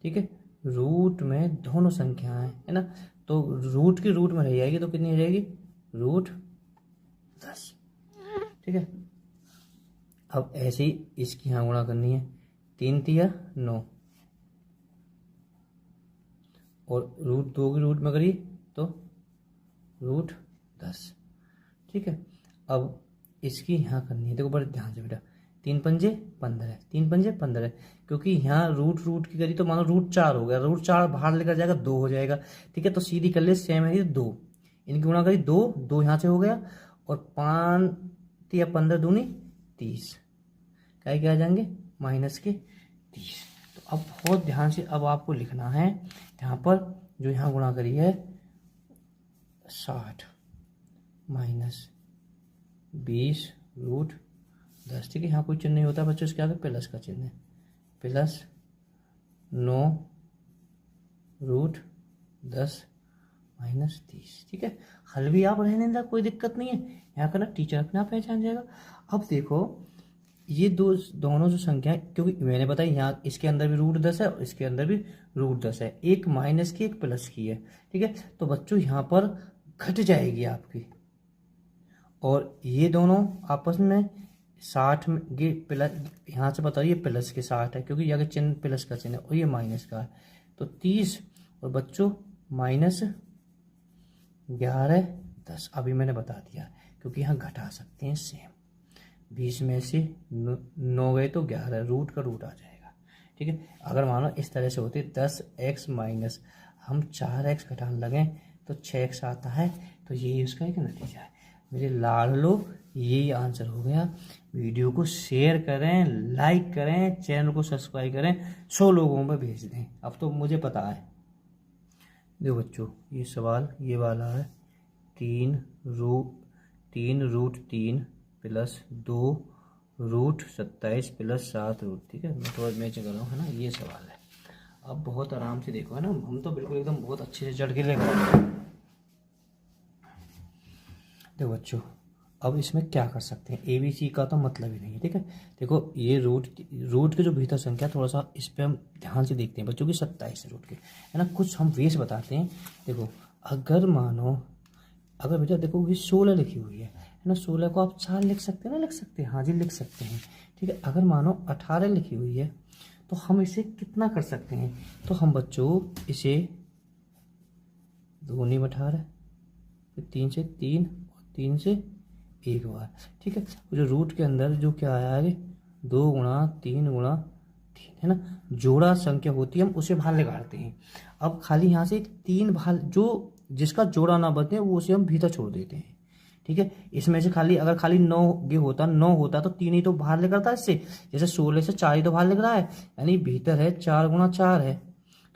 ठीक है, रूट में दोनों संख्याएं है ना, तो रूट की रूट में रह जाएगी तो कितनी हो जाएगी रूट 10। ठीक है, अब ऐसे ही इसकी यहाँ गुणा करनी है, 3 तिया 9 और रूट 2 की रूट में करी तो रूट 10। ठीक है, अब इसकी यहाँ करनी है, देखो बड़े ध्यान से बेटा, 3 पंजे 15, 3 पंजे 15, क्योंकि यहाँ रूट की करी तो मानो रूट 4 हो गया, रूट 4 बाहर लेकर जाएगा 2 हो जाएगा। ठीक है, तो सीधी कर ले, सेम है 2, इनकी गुणा करी 2 यहाँ से हो गया, और 5 तिया 15 दूनी 30, क्या आ जाएंगे माइनस के 30। तो अब बहुत ध्यान से अब आपको लिखना है, यहाँ पर जो यहाँ गुणा करी है 60 माइनस 20 रूट 10। ठीक है, यहाँ कोई चिन्ह नहीं होता बच्चों, इसके आगे प्लस का चिन्ह है, प्लस 9 रूट 10 माइनस 30। ठीक है, हल भी आप रहने दें, कोई दिक्कत नहीं है, यहाँ का ना टीचर अपने आप पहचान जाएगा। अब देखो ये दोनों जो संख्या, क्योंकि मैंने बताया यहाँ इसके अंदर भी रूट 10 है और इसके अंदर भी रूट 10 है, एक माइनस की एक प्लस की है। ठीक है, तो बच्चों यहाँ पर घट जाएगी आपकी, और ये दोनों आपस में 60 में, ये प्लस यहाँ से बताइए प्लस के 60 है, क्योंकि यहाँ चिन्ह प्लस का चिन्ह है और ये माइनस का है, तो 30 और बच्चों माइनस 11 10। अभी मैंने बता दिया, क्योंकि यहाँ घटा सकते हैं सेम, 20 में से 9 गए तो 11, रूट का रूट आ जाएगा। ठीक है, अगर मानो इस तरह से होते 10x माइनस हम 4x घटाने लगें तो 6x आता है, तो यही उसका एक नतीजा है। मेरे लाडलो यही आंसर हो गया। वीडियो को शेयर करें, लाइक करें, चैनल को सब्सक्राइब करें, 100 लोगों में भेज दें। अब तो मुझे पता है। देखो बच्चों ये सवाल ये वाला है, 3 root 3 plus 2 root 27 plus 7 root. ठीक है, मैं थोड़ा मैच कर रहा हूँ है ना, ये सवाल है। अब बहुत आराम से देखो है ना, हम तो बिल्कुल एकदम बहुत अच्छे से चढ़ के लेकर। देखो बच्चों अब इसमें क्या कर सकते हैं, ABC का तो मतलब ही नहीं है। ठीक है, देखो ये रूट के जो भीतर संख्या, थोड़ा सा इस पर हम ध्यान से देखते हैं बच्चों की, 27 रूट के है ना, कुछ हम वेस बताते हैं। देखो अगर मानो, अगर बेटा देखो ये 16 लिखी हुई है ना, 16 को आप 4 लिख सकते हैं ना, लिख सकते हैं, हाँ जी लिख सकते हैं। ठीक है, अगर मानो 18 लिखी हुई है तो हम इसे कितना कर सकते हैं, तो हम बच्चों इसे 2 में 18, फिर 3 से 3 और 3 से 1 बार। ठीक है, जो रूट के अंदर जो क्या आया है 2 गुणा 3 गुणा 3 है ना, जोड़ा संख्या होती है हम उसे बाहर निकालते हैं। अब खाली यहाँ से 3 बाहर, जो जिसका जोड़ा ना बचे वो उसे हम भीतर छोड़ देते हैं। ठीक है, इसमें से खाली अगर खाली 9 होता तो 3 ही तो बाहर निकलता है इससे, जैसे 16 से 4 ही तो बाहर निकल रहा है, यानी भीतर है 4 गुणा 4 है,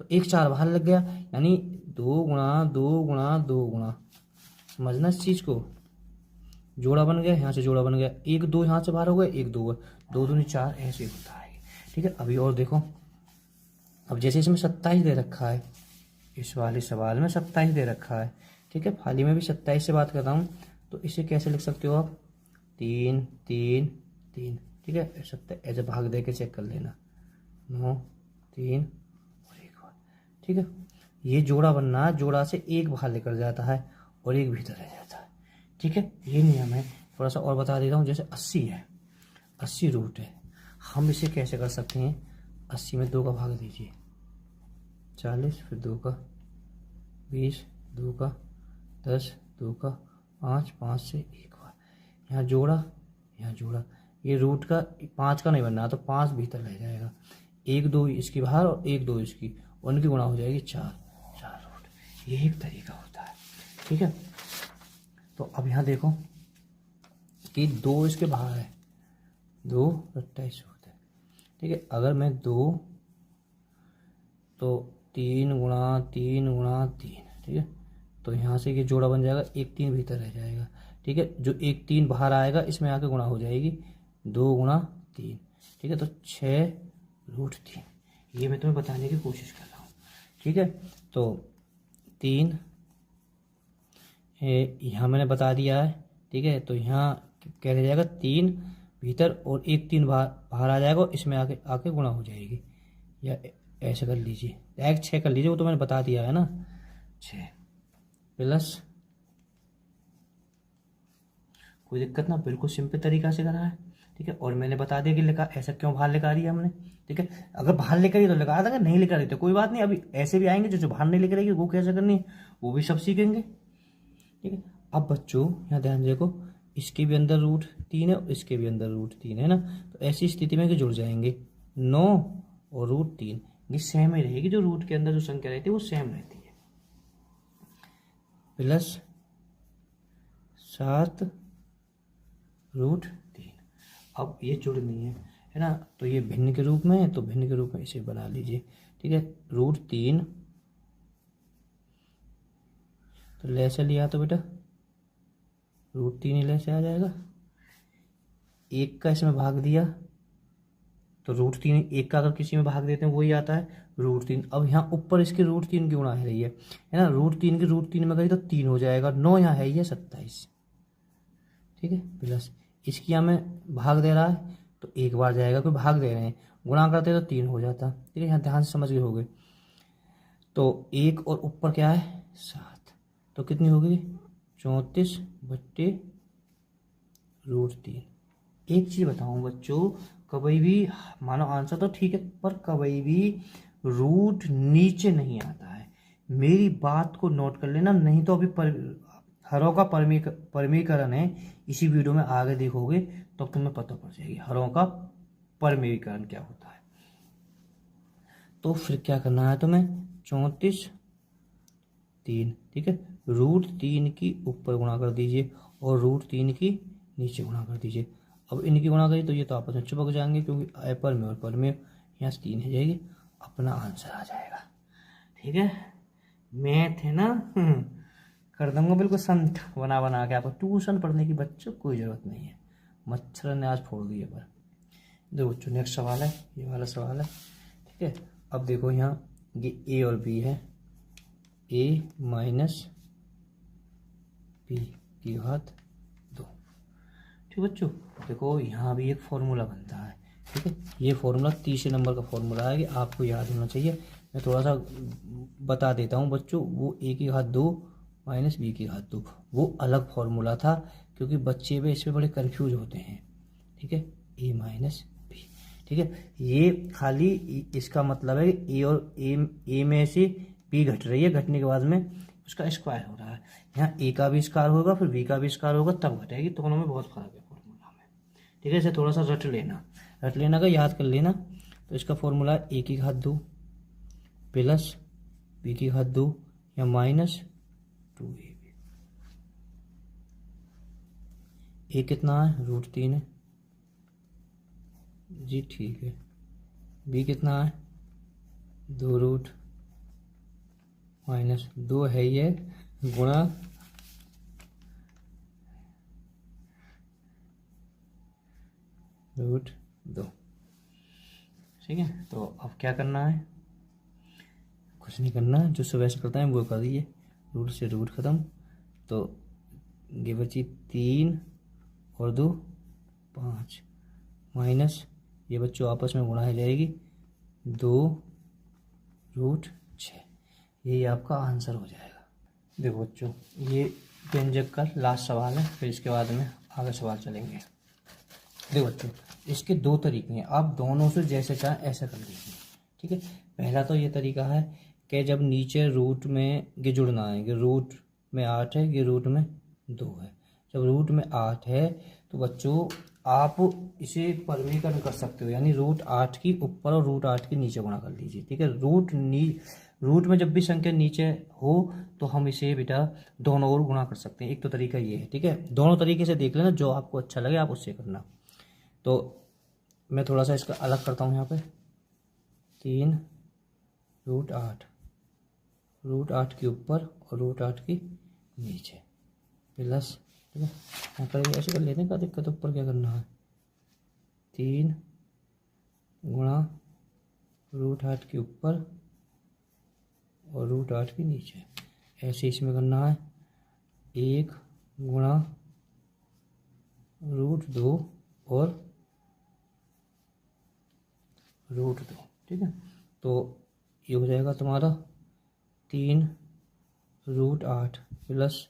तो एक 4 बाहर लग गया, यानी 2 गुणा 2 गुणा 2 गुणा, समझना इस चीज को, जोड़ा बन गया, यहाँ से जोड़ा बन गया, 1 2 यहाँ से बाहर हो गया, 1 2 2 दूनी 4, ऐसे होता है। ठीक है, अभी और देखो, अब जैसे इसमें 27 दे रखा है, इस वाले सवाल में 27 दे रखा है। ठीक है, फाली में भी 27 से बात कर रहा हूँ, तो इसे कैसे लिख सकते हो आप, 3 3 3। ठीक है, 27 ऐसे भाग दे के चेक कर लेना, 9 3 और 1 और। ठीक है, ये जोड़ा बनना है, जोड़ा से एक बाहर निकल जाता है और एक भीतर रह जाता है। ठीक है, ये नियम है। थोड़ा सा और बता देता हूँ, जैसे 80 है, 80 रूट है, हम इसे कैसे कर सकते हैं, 80 में 2 का भाग दीजिए, 40, फिर 2 का 20, 2 का 10, 2 का 5, 5 से 1 बार, यहाँ जोड़ा यहाँ जोड़ा, ये रूट का 5 का नहीं बनना तो 5 भीतर रह जाएगा, 1 2 इसकी बाहर और 1 2 इसकी, उनकी गुणा हो जाएगी 4 रूट। ये एक तरीका होता है। ठीक है। तो अब यहाँ देखो कि 2 इसके बाहर है, 2 रट्टा इस होता है, ठीक है। अगर मैं 2 तो 3 गुणा 3 गुणा 3, ठीक है। तो यहाँ से ये जोड़ा बन जाएगा, 1 3 भीतर रह जाएगा, ठीक है। जो 1 3 बाहर आएगा इसमें आके गुणा हो जाएगी, 2 गुणा 3, ठीक है। तो 6√3, ये मैं तुम्हें बताने की कोशिश कर रहा हूँ, ठीक है। तो 3 यहाँ मैंने बता दिया है, ठीक है। तो यहाँ क्या रह जाएगा, 3 भीतर और 1 3 बाहर आ जाएगा, इसमें आके आके गुणा हो जाएगी, या ऐसे कर लीजिए, डायरेक्ट 6 कर लीजिए, वो तो मैंने बता दिया है ना। 6 प्लस, कोई दिक्कत ना, बिल्कुल सिंपल तरीका से करा है, ठीक है। और मैंने बता दिया कि लिखा ऐसा क्यों बाहर लिखा रही है हमने, ठीक है। अगर बाहर लिखा रही तो लिखा था, नहीं लिखा रही तो कोई बात नहीं। अभी ऐसे भी आएंगे जो बाहर नहीं लिख रही वो कैसे करनी है वो भी सब सीखेंगे, ठीक है। अब बच्चों यहाँ ध्यान देखो, इसके भी अंदर √3 है और इसके भी अंदर √3 है ना। तो ऐसी स्थिति में कि जुड़ जाएंगे, 9 और √3 ये सेम ही रहेगी, जो रूट के अंदर जो संख्या रहती है वो सेम रहती है, प्लस 7√3। अब ये जुड़नी है ना। तो ये भिन्न के रूप में है, तो भिन्न के रूप में इसे बना लीजिए, ठीक है। √3 तो ले से लिया तो बेटा √3 ही ले से आ जाएगा, 1 का इसमें भाग दिया तो √3, 1 का अगर किसी में भाग देते हैं वही आता है √3। अब यहाँ ऊपर इसके √3 की गुणा है रही है ना, √3 की √3 में गई तो 3 हो जाएगा, 9 यहाँ है, ये 27, ठीक है। प्लस इसकी यहाँ में भाग दे रहा है तो एक बार जाएगा, कोई भाग दे रहे हैं, गुणा करते तो 3 हो जाता, ठीक है। यहाँ ध्यान से समझ गए होगे। तो 1 और ऊपर क्या है 7, तो कितनी होगी 34/√3। एक चीज़ बताऊँ बच्चों, कभी भी मानो आंसर तो ठीक है, पर कभी भी रूट नीचे नहीं आता है, मेरी बात को नोट कर लेना। नहीं तो अभी हरों का परमीकरण है, इसी वीडियो में आगे देखोगे तो तुम्हें पता पड़ जाएगी हरों का परमीकरण क्या होता है। तो फिर क्या करना है तुम्हें, 34/3, ठीक है। √3 की ऊपर गुणा कर दीजिए और √3 की नीचे गुणा कर दीजिए। अब इनकी गुणा करिए तो ये तो आपस में चिपक जाएंगे, क्योंकि पर में और पर में यहाँ से 3 हो जाएगी, अपना आंसर आ जाएगा, ठीक है। मैथ है ना, कर दूंगा बिल्कुल संत बना बना के आपको। ट्यूशन पढ़ने की बच्चों कोई ज़रूरत नहीं है, मच्छर ने आज फोड़ दिया। पर देखो बच्चों नेक्स्ट सवाल है, ये वाला सवाल है, ठीक है। अब देखो यहाँ ये ए और बी है, a - b की घात 2, ठीक बच्चों। देखो यहाँ भी एक फॉर्मूला बनता है, ठीक है। ये फॉर्मूला तीसरे नंबर का फॉर्मूला है, कि आपको याद होना चाहिए। मैं थोड़ा सा बता देता हूँ बच्चों, वो a की घात 2 - b की घात 2 वो अलग फॉर्मूला था, क्योंकि बच्चे भी इसमें बड़े कंफ्यूज होते हैं, ठीक है। a - b, ठीक है। ये खाली इसका मतलब है कि ए में से b घट रही है, घटने के बाद में उसका स्क्वायर हो रहा है। यहाँ a का भी स्क्वायर होगा, फिर b का भी स्क्वायर होगा, तब घटेगी। दोनों में बहुत फर्क है फॉर्मूला में, ठीक है। इसे थोड़ा सा रट लेना का याद कर लेना। तो इसका फॉर्मूला a की घात 2 प्लस b की घात 2 या -2ab। a कितना है √3 है जी, ठीक है। b कितना है 2√-2 है, ये गुणा √2, ठीक है। तो अब क्या करना है, कुछ नहीं करना, जो सब ऐसे करता है वो कर दीजिए, रूट से रूट ख़त्म। तो ये बची 3 और 2 5 माइनस ये बच्चों आपस में गुणा हो जाएगी 2√6, यही आपका आंसर हो जाएगा। देखो बच्चों ये व्यंजक का लास्ट सवाल है, फिर इसके बाद में आगे सवाल चलेंगे। देखो बच्चों इसके 2 तरीके हैं, आप दोनों से जैसे चाहें ऐसा कर लीजिए, ठीक है। पहला तो ये तरीका है कि जब नीचे रूट में ये जुड़ना है, कि रूट में 8 है, ये रूट में 2 है। जब रूट में 8 है तो बच्चों आप इसे परमीकरण कर सकते हो, यानी √8 की ऊपर और √8 के नीचे गुणा कर लीजिए, ठीक है। रूट में जब भी संख्या नीचे हो तो हम इसे बेटा दोनों ओर गुणा कर सकते हैं। एक तो तरीका ये है, ठीक है। दोनों तरीके से देख लेना, जो आपको अच्छा लगे आप उससे करना। तो मैं थोड़ा सा इसका अलग करता हूँ। यहाँ पे 3√8, √8 के ऊपर और √8 के नीचे प्लस, ठीक है। यहाँ पर ऐसे कर लेते हैं, क्या दिक्कत, ऊपर क्या करना है, 3 गुणा √8 के ऊपर और √8 के नीचे। ऐसे इसमें करना है 1 गुणा √2 और √2, ठीक है। तो ये हो जाएगा तुम्हारा 3√8 प्लस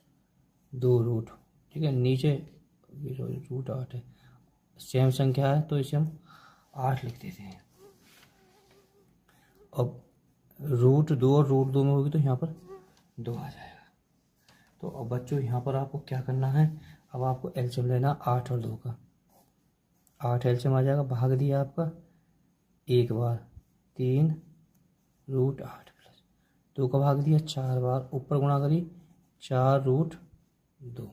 2√, ठीक है। नीचे √8 है, सेम संख्या है तो इसे हम 8 लिख देते हैं। अब √2 और √2 में होगी तो यहाँ पर 2 आ जाएगा। तो अब बच्चों यहाँ पर आपको क्या करना है, अब आपको एलसीएम लेना 8 और 2 का। 8 एलसीएम आ जाएगा, भाग दिया आपका एक बार 3√8 प्लस 2 का भाग दिया 4 बार, ऊपर गुणा करी 4√2,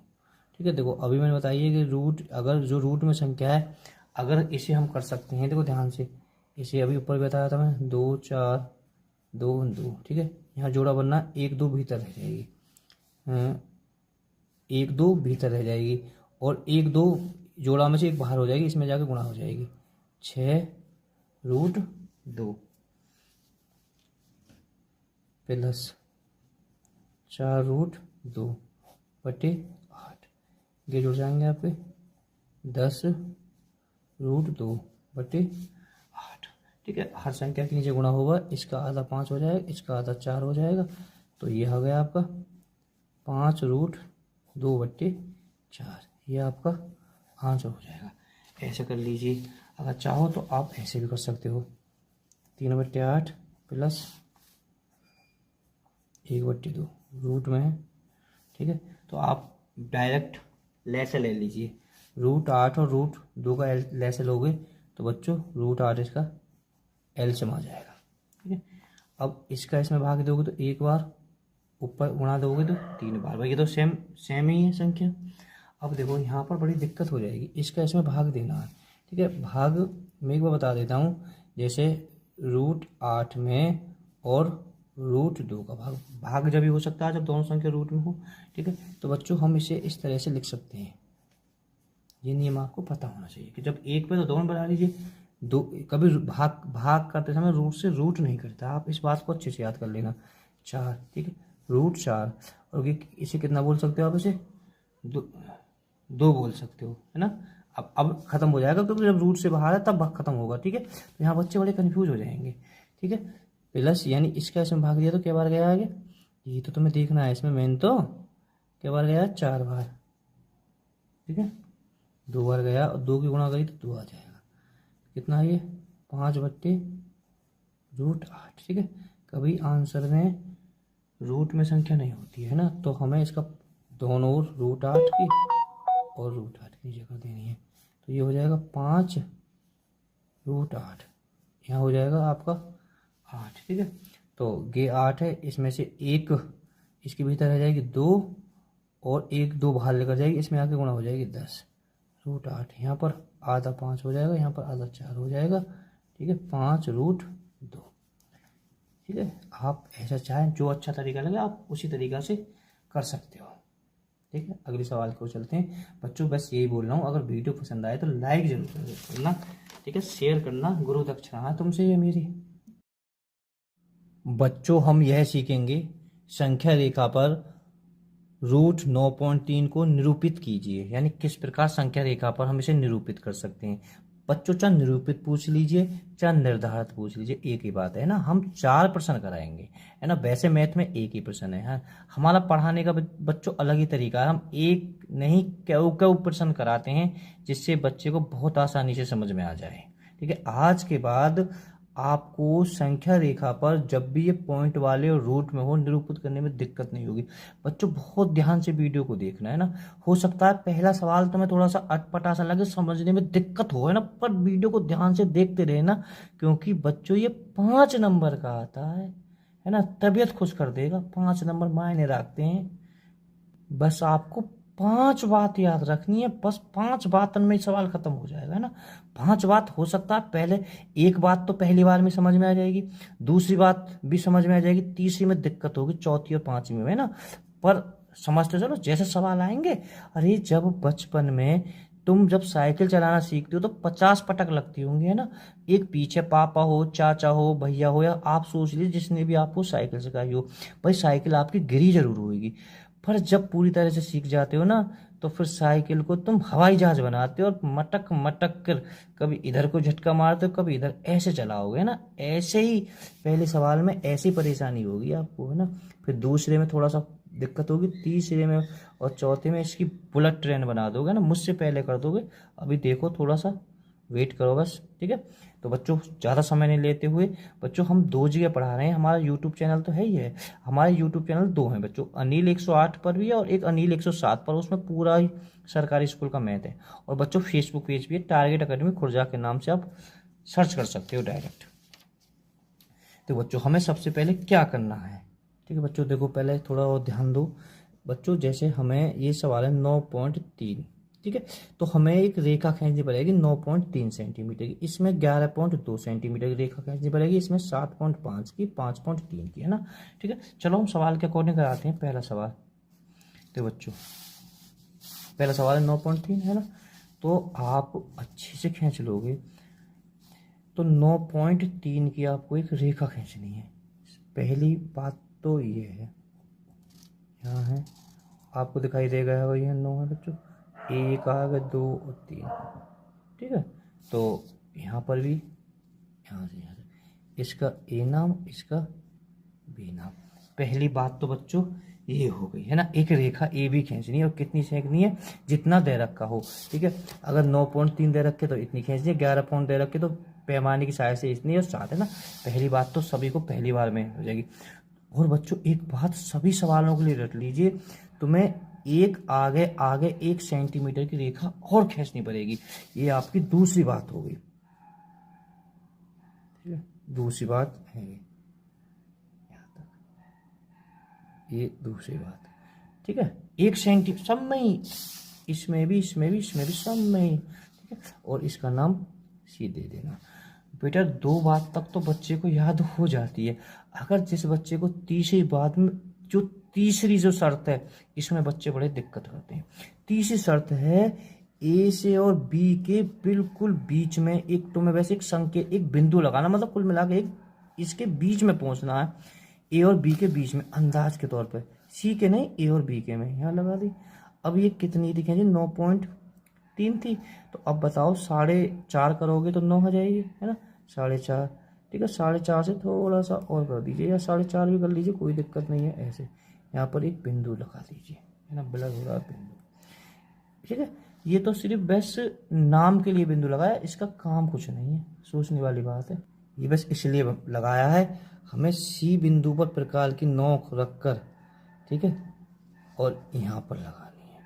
ठीक है। देखो अभी मैंने बताइए कि रूट, अगर जो रूट में संख्या है अगर इसे हम कर सकते हैं, देखो ध्यान से, इसे अभी ऊपर बताया था मैं 2 4 2 2, ठीक है। यहाँ जोड़ा बनना 1 2 भीतर रह जाएगी, 1 2 भीतर रह जाएगी और 1 2 जोड़ा में से एक बाहर हो जाएगी, इसमें जाके गुणा हो जाएगी 6√2 प्लस 4√2 बटे 8, ये जुड़ जाएंगे आपके 10√2 बटे 8, ठीक है। हर संख्या के नीचे गुणा होगा, इसका आधा 5 हो जाएगा, इसका आधा 4 हो जाएगा, तो ये हो गया आपका 5√2 बटे 4, ये आपका आंसर हो जाएगा। ऐसे कर लीजिए, अगर चाहो तो आप ऐसे भी कर सकते हो, 3/8 प्लस 1/2 रूट में है, ठीक है। तो आप डायरेक्ट लैसे ले लीजिए, √8 और √2 का लैसे लोगे तो बच्चों √8 इसका एलसीएम आ जाएगा, ठीक है। अब इसका इसमें भाग दोगे तो एक बार, ऊपर गुणा दोगे तो 3 बार, भाई ये तो सेम ही है संख्या। अब देखो यहाँ पर बड़ी दिक्कत हो जाएगी, इसका इसमें भाग देना है, ठीक है। भाग मैं एक बार बता देता हूँ, जैसे √8 में और √2 का भाग जब भी हो सकता है जब दोनों संख्या रूट में हो, ठीक है। तो बच्चों हम इसे इस तरह से लिख सकते हैं, ये नियम आपको पता होना चाहिए कि जब एक पे तो दोनों बना लीजिए, दो कभी भाग करते समय रूट से रूट नहीं करता, आप इस बात को अच्छे से याद कर लेना। 4, ठीक है, √4 और इसे कितना बोल सकते हो आप, इसे 2 बोल सकते हो, है ना। अब खत्म हो जाएगा क्योंकि जब रूट से बाहर है तब खत्म होगा, ठीक है। तो यहाँ बच्चे बड़े कंफ्यूज हो जाएंगे, ठीक है। प्लस यानी इसका इसमें भाग दिया तो क्या बार गया आगे, ये तो तुम्हें देखना है, इसमें मेन तो क्या बार गया 4 बार, ठीक है। 2 बार गया और 2 की गुणा करी तो 2 आ जाएगा, कितना है ये 5/√8, ठीक है। कभी आंसर में रूट में संख्या नहीं होती है ना, तो हमें इसका दोनों ओर √8 की और √8 की जगह देनी है, तो ये हो जाएगा 5√8, यहाँ हो जाएगा आपका 8, ठीक है। तो ये 8 है, इसमें से एक इसके भीतर रह जाएगी 2 और 1 2 बाहर लेकर जाएगी, इसमें आके गुणा हो जाएगी 10√8, यहाँ पर आधा 5 हो जाएगा, यहाँ पर आधा 4 हो जाएगा, ठीक है। 5√2, ठीक है। आप ऐसा चाहें जो अच्छा तरीका लगे आप उसी तरीका से कर सकते हो, ठीक है। अगले सवाल को चलते हैं बच्चों, बस यही बोल रहा हूँ, अगर वीडियो पसंद आए तो लाइक जरूर करना, ठीक है, शेयर करना, गुरु दक्षिणा है तुमसे ये मेरी। बच्चों हम यह सीखेंगे संख्या रेखा पर √9.3 को निरूपित कीजिए, यानी किस प्रकार संख्या रेखा पर हम इसे निरूपित कर सकते हैं। बच्चों चाहे निरूपित पूछ लीजिए चाहे निर्धारित पूछ लीजिए, एक ही बात है ना। हम 4 प्रश्न कराएंगे, है ना। वैसे मैथ में एक ही प्रश्न है, हमारा पढ़ाने का बच्चों अलग ही तरीका है, हम एक नहीं कई प्रश्न कराते हैं जिससे बच्चे को बहुत आसानी से समझ में आ जाए, ठीक है। आज के बाद आपको संख्या रेखा पर जब भी ये पॉइंट वाले और रूट में हो निरूपित करने में दिक्कत नहीं होगी। बच्चों बहुत ध्यान से वीडियो को देखना है ना, हो सकता है पहला सवाल तुम्हें थोड़ा सा अटपटा सा लगे, समझने में दिक्कत हो, है ना, पर वीडियो को ध्यान से देखते रहे ना, क्योंकि बच्चों ये 5 नंबर का आता है है ना, तबीयत खुश कर देगा। 5 नंबर मायने रखते हैं। बस आपको 5 बात याद रखनी है, बस 5 बातन में सवाल खत्म हो जाएगा, है ना। 5 बात हो सकता है पहले, एक बात तो पहली बार में समझ में आ जाएगी, दूसरी बात भी समझ में आ जाएगी, तीसरी में दिक्कत होगी, चौथी और पांचवी में, है ना। पर समझते चलो जैसे सवाल आएंगे। अरे जब बचपन में तुम जब साइकिल चलाना सीखते हो तो 50 पटक लगती होंगी, है ना। एक पीछे पापा हो, चाचा हो, भैया हो, या आप सोच लीजिए जिसने भी आपको साइकिल सिखाई हो, भाई साइकिल आपकी गिरी जरूर होगी। पर जब पूरी तरह से सीख जाते हो ना, तो फिर साइकिल को तुम हवाई जहाज बनाते हो और मटक मटक कर कभी इधर को झटका मारते हो, कभी इधर, ऐसे चलाओगे ना। ऐसे ही पहले सवाल में ऐसी परेशानी होगी आपको, है ना। फिर दूसरे में थोड़ा सा दिक्कत होगी, तीसरे में और चौथे में इसकी बुलेट ट्रेन बना दोगे ना, मुझसे पहले कर दोगे। अभी देखो थोड़ा सा वेट करो बस, ठीक है। तो बच्चों ज़्यादा समय नहीं लेते हुए, बच्चों हम 2 जगह पढ़ा रहे हैं। हमारा यूट्यूब चैनल तो है ही है, हमारे यूट्यूब चैनल 2 हैं बच्चों, अनिल 108 पर भी है और एक अनिल 107 पर, उसमें पूरा ही सरकारी स्कूल का मैथ है। और बच्चों फेसबुक पेज भी है, टारगेट अकेडमी खुर्जा के नाम से आप सर्च कर सकते हो डायरेक्ट। तो बच्चों हमें सबसे पहले क्या करना है, ठीक है बच्चों। देखो पहले थोड़ा और ध्यान दो बच्चों, जैसे हमें ये सवाल है 9.3, ठीक है। तो हमें एक रेखा खींचनी पड़ेगी 9.3 सेंटीमीटर की, इसमें 11.2 सेंटीमीटर की रेखा खींचनी पड़ेगी, इसमें 7.5 की, 5.3 की, है ना। ठीक है, चलो हम सवाल के अकॉर्डिंग कराते हैं। पहला सवाल, तो बच्चों पहला सवाल है 9.3, है ना। तो आप अच्छे से खींच लोगे। तो 9.3 की आपको एक रेखा खींचनी है। पहली बात तो ये है, यहाँ है, आपको दिखाई देगा है वही है 9 है बच्चों, 1 आ गया, 2 और 3, ठीक है। तो यहाँ पर भी यहाँ से इसका ए नाम, इसका बी नाम। पहली बात तो बच्चों ये हो गई, है ना। एक रेखा ए बी खींचनी है और कितनी खींचनी है, जितना दे रखा हो, ठीक है। अगर 9.3 दे रखे तो इतनी खींचनी है, 11 पॉइंट दे रखे तो पैमाने की सहायता से इतनी, और 7, है ना। पहली बात तो सभी को पहली बार में हो जाएगी। और बच्चों एक बात सभी सवालों के लिए रट लीजिए, तुम्हें एक आगे आगे 1 सेंटीमीटर की रेखा और खींचनी पड़ेगी। ये आपकी दूसरी बात हो गई, ठीक है। दूसरी बात है यहाँ तक, ये दूसरी बात, ठीक है। 1 सेंटी सब में ही, इसमें भी, इसमें भी, इसमें भी, सब में ही, ठीक है। और इसका नाम सी दे देना। बेटा 2 बात तक तो बच्चे को याद हो जाती है। अगर जिस बच्चे को तीसरी बात में जो तीसरी जो शर्त है, इसमें बच्चे बड़े दिक्कत करते हैं। तीसरी शर्त है ए से और बी के बिल्कुल बीच में एक, तुम्हें वैसे एक संकेत, एक बिंदु लगाना, मतलब कुल मिला के एक इसके बीच में पहुंचना है, ए और बी के बीच में, अंदाज के तौर पर, सी के नहीं, ए और बी के में, यहाँ लगा दी। अब ये कितनी थी, कहेंगे 9.3 थी। तो अब बताओ 4.5 करोगे तो 9 हो जाएगी, है ना, 4.5, ठीक है। 4.5 से थोड़ा सा और कर दीजिए, या 4.5 भी कर लीजिए, कोई दिक्कत नहीं है। ऐसे यहाँ पर एक बिंदु लगा दीजिए, है ना, ब्लर हो रहा बिंदु, ठीक है। ये तो सिर्फ बस नाम के लिए बिंदु लगाया, इसका काम कुछ नहीं है, सोचने वाली बात है। ये बस इसलिए लगाया है, हमें सी बिंदु पर प्रकार की नोक रखकर, ठीक है, और यहाँ पर लगानी है,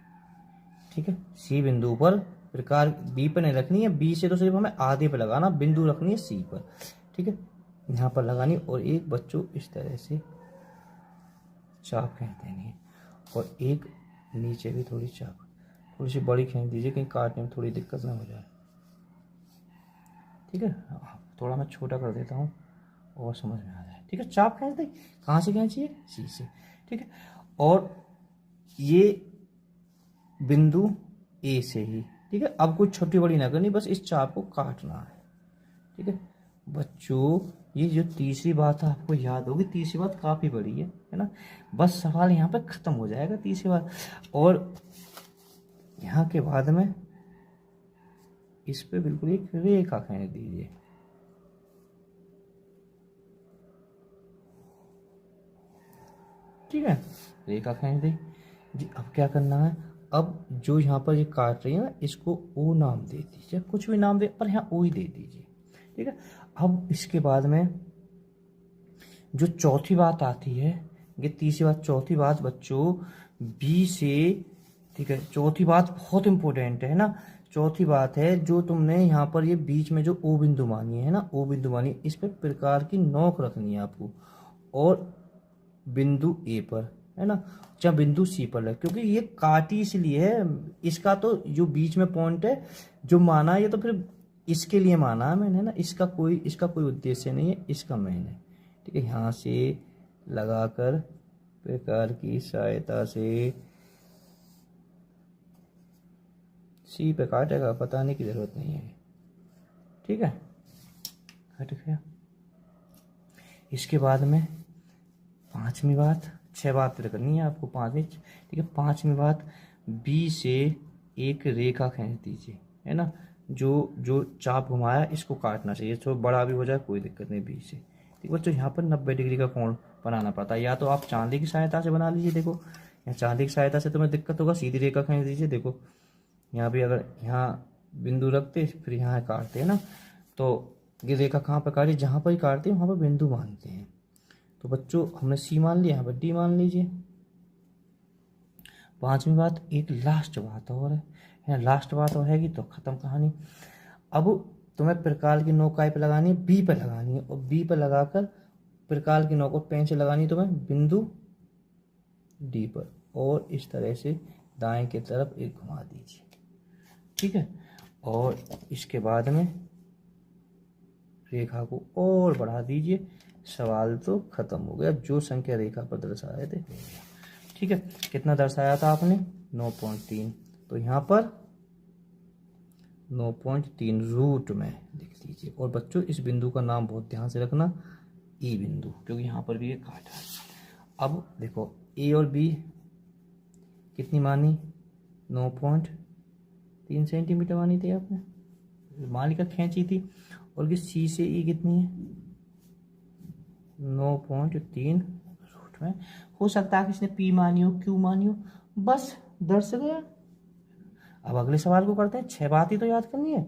ठीक है। सी बिंदु पर प्रकार बी पर नहीं रखनी है, बी से तो सिर्फ हमें आधे पे लगाना, बिंदु रखनी है सी पर, ठीक है, यहाँ पर लगानी। और एक बच्चों इस तरह से चाप खींच देनी है, और एक नीचे भी थोड़ी चाप, थोड़ी सी बड़ी खींच दीजिए, कहीं काटने में थोड़ी दिक्कत ना हो जाए, ठीक है। थोड़ा मैं छोटा कर देता हूँ और समझ में आ जाए, ठीक है। चाप खींच दे, कहाँ से खींचिए, सी से, ठीक है। और ये बिंदु ए से ही, ठीक है। अब कुछ छोटी बड़ी ना करनी, बस इस चाप को काटना है, ठीक है। बच्चों ये जो तीसरी बात है आपको याद होगी, तीसरी बात काफ़ी बड़ी है ना। बस सवाल यहाँ पे ख़त्म हो जाएगा तीसरी बार। और यहाँ के बाद में इस पे बिल्कुल एक रेखा खींच दीजिए, ठीक है, रेखा खींच दी जी। अब क्या करना है, अब जो यहाँ पर ये काट रही है ना, इसको ओ नाम दे दीजिए, कुछ भी नाम दे, पर यहाँ ओ ही दे दीजिए, ठीक है। अब इसके बाद में जो चौथी बात आती है, ये तीसरी बात, चौथी बात बच्चों बी से, ठीक है। चौथी बात बहुत इंपॉर्टेंट है ना। चौथी बात है जो तुमने यहाँ पर ये बीच में जो ओ बिंदु मानी है ना, ओ बिंदु मानी, इस पर प्रकार की नोक रखनी है आपको, और बिंदु ए पर, है ना, जहाँ बिंदु सी पर है, क्योंकि ये काटी इसलिए है, इसका तो जो बीच में पॉइंट है जो माना है, ये तो फिर इसके लिए माना है मैंने ना, इसका कोई उद्देश्य नहीं है, इसका मैंने, ठीक है। यहाँ से लगाकर प्रकार की सहायता से सी पे काटेगा, बताने की जरूरत नहीं है, ठीक है। कट गया। इसके बाद में पांचवी बात, 6 बात करनी है आपको, पांचवी, ठीक है। पांचवी बात, बी से एक रेखा खींच दीजिए, है ना, जो चाप घुमाया इसको काटना चाहिए, तो बड़ा भी हो जाए कोई दिक्कत नहीं, बी से, ठीक है। तो यहाँ पर 90 डिग्री का कोण बनाना पड़ता है, या तो आप चांदी की सहायता से बना लीजिए, देखो यहाँ चांदी की सहायता से तुम्हें दिक्कत होगा, सीधी रेखा खींच दीजिए, देखो यहाँ भी अगर यहाँ बिंदु रखते फिर यहाँ काटते हैं ना, तो ये रेखा कहाँ पर काटी, जहाँ पर ही काटते हैं वहाँ पर बिंदु मानते हैं। तो बच्चों हमने सी मान लिया, यहाँ पर डी मान लीजिए। पांचवी बात, एक लास्ट बात और है, लास्ट बात और है कि तो खत्म कहानी। अब तुम्हें प्रकार की नोक काय पे लगानी है, बी पे लगानी है, और बी पे लगाकर प्रकार की नोक और पेन से लगानी है तुम्हें बिंदु डी पर, और इस तरह से दाएं की तरफ एक घुमा दीजिए, ठीक है। और इसके बाद में रेखा को और बढ़ा दीजिए, सवाल तो खत्म हो गया, जो संख्या रेखा पर दर्शाए थे, ठीक है। कितना दर्शाया था आपने, 9.3, तो यहाँ पर 9.3 रूट में लिख दीजिए। और बच्चों इस बिंदु का नाम बहुत ध्यान से रखना, ई बिंदु, क्योंकि यहाँ पर भी ये काटा है। अब देखो ए और बी कितनी मानी, 9.3 सेंटीमीटर मानी थी आपने, मालिका खींची थी। और ये सी से ई कितनी है, 9.3 रूट में। हो सकता है कि इसने पी मानी हो, क्यू मानी हो, बस दर्श गया। अब अगले सवाल को करते हैं, 6 बात ही तो याद करनी है।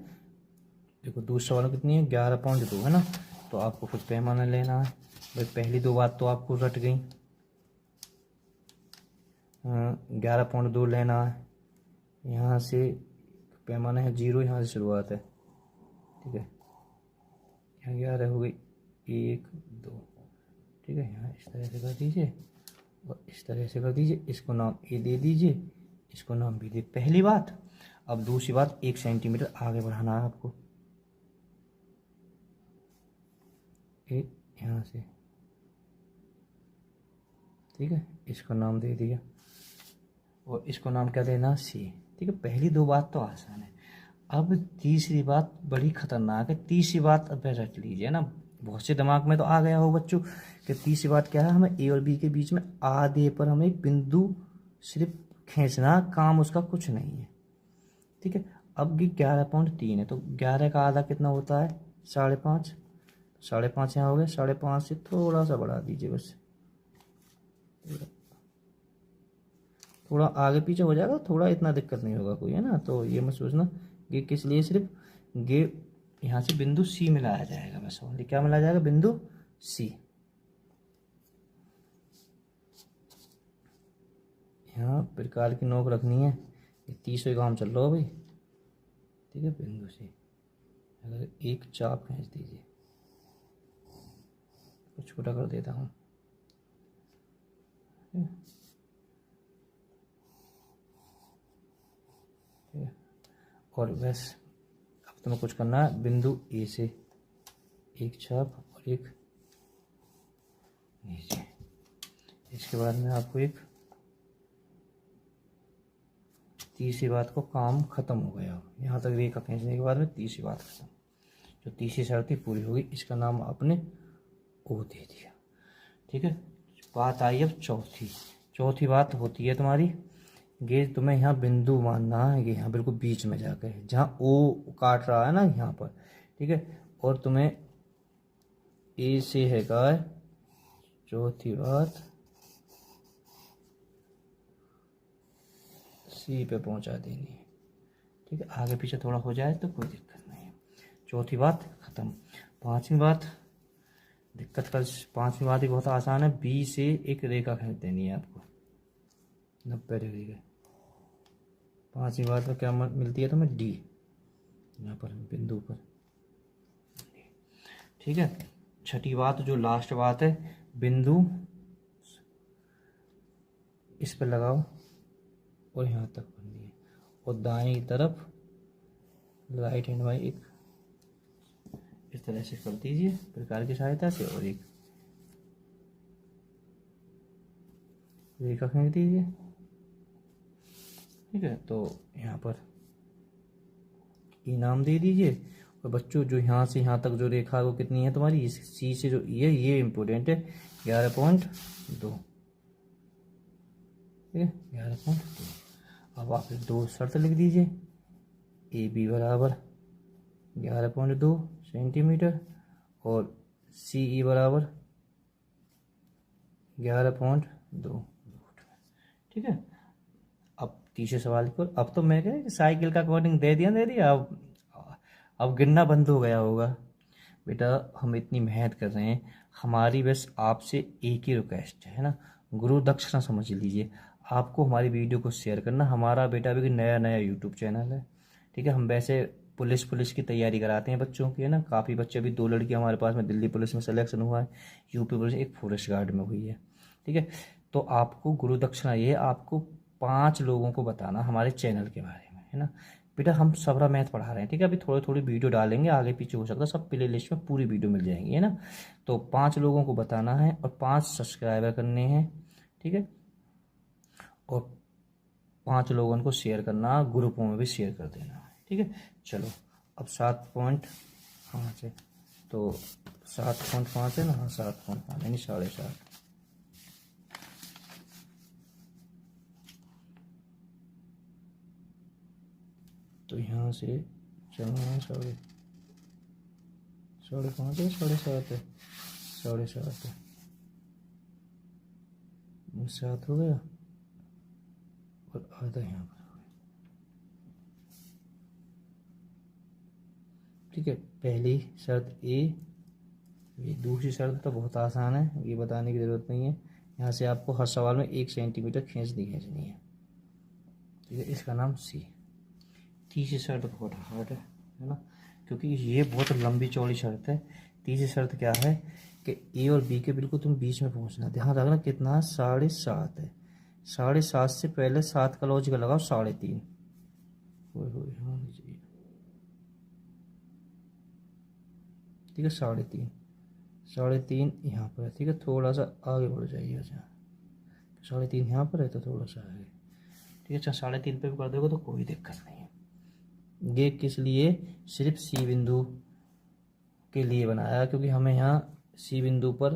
देखो दूसरे सवाल कितनी है, 11.2 है ना, तो आपको कुछ पैमाना लेना है भाई। पहली 2 बात तो आपको रट गई, 11.2 लेना है, यहाँ से पैमाना है 0, यहाँ से शुरुआत है, ठीक है। यहाँ 11 हो गई, 1 2, ठीक है। यहाँ इस तरह से कर दीजिए और इस तरह से कर दीजिए, इसको नाम ए दे दीजिए, इसको नाम बी दे, पहली बात। अब दूसरी बात, 1 सेंटीमीटर आगे बढ़ाना है आपको, यहाँ से, ठीक है, इसको नाम दे दिया और इसको नाम क्या देना, सी, ठीक है। पहली 2 बात तो आसान है। अब तीसरी बात बड़ी खतरनाक है, तीसरी बात अब रट लीजिए ना, बहुत से दिमाग में तो आ गया हो बच्चों कि तीसरी बात क्या है, हमें ए और बी के बीच में आधे पर हमें एक बिंदु सिर्फ खींचना, काम उसका कुछ नहीं है, ठीक है। अब ये 11.3 है, तो 11 का आधा कितना होता है, 5.5, 5.5 यहाँ हो गया, 5.5 से थोड़ा सा बढ़ा दीजिए, बस थोड़ा आगे पीछे हो जाएगा, थोड़ा इतना दिक्कत नहीं होगा कोई, है ना। तो ये मत सोचना ये किस लिए, सिर्फ ये यहाँ से बिंदु सी मिलाया जाएगा, बस ओनली क्या मिलाया जाएगा, बिंदु सी। यहाँ प्रकार की नोक रखनी है, ये 30 काम चल रहा हो भाई, ठीक है। बिंदु सी अगर एक चाप खींच दीजिए, तो छोटा कर देता हूँ, और बस अब तुम्हें कुछ करना है, बिंदु ए से एक छाप और एक नीचे, इसके बाद में आपको एक तीसरी बात को काम खत्म हो गया, यहाँ तक रेखा खींचने के बाद में तीसरी बात खत्म, जो तीसरी शर्त पूरी होगी, इसका नाम आपने ओ दे दिया, ठीक है। बात आई अब चौथी बात होती है तुम्हारी, ये तुम्हें यहाँ बिंदु मानना है, ये यहाँ बिल्कुल बीच में जाकर जहाँ ओ काट रहा है ना यहाँ पर, ठीक है। और तुम्हें ए से है का, चौथी बात सी पे पहुँचा देनी है, ठीक है। आगे पीछे थोड़ा हो जाए तो कोई दिक्कत नहीं है, चौथी बात खत्म। पांचवी बात दिक्कत कर, पांचवी बात ही बहुत आसान है, बी से एक रेखा खींच देनी है आपको 90 डिग्री के। पांचवी बात में क्या मिलती है तुम्हें, डी, यहाँ पर बिंदु पर, ठीक है। छठी बात जो लास्ट बात है, बिंदु इस पर लगाओ और यहाँ तक बन दिए, और दाएं तरफ राइट हैंड बाई एक इस तरह से कर दीजिए प्रकार की सहायता से, और एक रेखा खींच दीजिए। ठीक है, तो यहाँ पर इनाम दे दीजिए। और बच्चों जो यहाँ से यहाँ तक जो रेखा है वो कितनी है तुम्हारी, इस सी से जो ये इम्पोर्टेंट है 11.2। ठीक है, 11.2। अब आप 2 शर्त लिख दीजिए, ए बी बराबर 11.2 सेंटीमीटर और सी ई बराबर 11.2। ठीक है, अब तीसरे सवाल को, अब तो मैं कह साइकिल का अकॉर्डिंग दे दिया। अब गिनना बंद हो गया होगा। बेटा हम इतनी मेहनत कर रहे हैं, हमारी बस आपसे एक ही रिक्वेस्ट है ना, गुरु दक्षिणा समझ लीजिए। आपको हमारी वीडियो को शेयर करना। हमारा बेटा भी नया यूट्यूब चैनल है। ठीक है, हम वैसे पुलिस की तैयारी कराते हैं बच्चों की, है ना। काफ़ी बच्चे, अभी 2 लड़कियां हमारे पास में दिल्ली पुलिस में सिलेक्शन हुआ है, यूपी पुलिस, एक फॉरेस्ट गार्ड में हुई है। ठीक है, तो आपको गुरु दक्षिणा ये आपको 5 लोगों को बताना हमारे चैनल के बारे में, है ना। बेटा हम सबरा मैथ पढ़ा रहे हैं। ठीक है, अभी थोड़ी वीडियो डालेंगे, आगे पीछे हो सकता है, सब प्ले लिस्ट में पूरी वीडियो मिल जाएंगी, है ना। तो 5 लोगों को बताना है और 5 सब्सक्राइबर करने हैं। ठीक है, और 5 लोगों को शेयर करना, ग्रुपों में भी शेयर कर देना है। ठीक है, चलो अब 7.5 है, तो 7.5 है ना, हाँ 7.5 यानी 7.5। तो यहाँ से चलना है 5.5 है, 7.5 है, 7.5 है, 7 हो गया और आधा यहाँ पर हो गया। ठीक है, पहली शर्त ए, ये दूसरी शर्त तो बहुत आसान है, ये बताने की ज़रूरत नहीं है। यहाँ से आपको हर सवाल में 1 सेंटीमीटर खींचनी है। ठीक है, इसका नाम सी। तीसरी शर्त बहुत हार्ड है ना, क्योंकि ये बहुत लंबी चौड़ी शर्त है। तीसरी शर्त क्या है कि ए और बी के बिल्कुल तुम बीच में पहुंचना। ध्यान रखना कितना है, 7.5 है। 7.5 से पहले 7 का लॉजिक लगाओ, 3.5। ठीक है, 3.5, 3.5 यहाँ पर है। ठीक है, थोड़ा सा आगे बढ़ जाइए। अच्छा 3.5 यहाँ पर है तो थोड़ा सा आगे। ठीक है, अच्छा 3.5 पे भी कर दोगे तो कोई दिक्कत नहीं है। ये किस लिए, सिर्फ सी बिंदु के लिए बनाया, क्योंकि हमें यहाँ सी बिंदु पर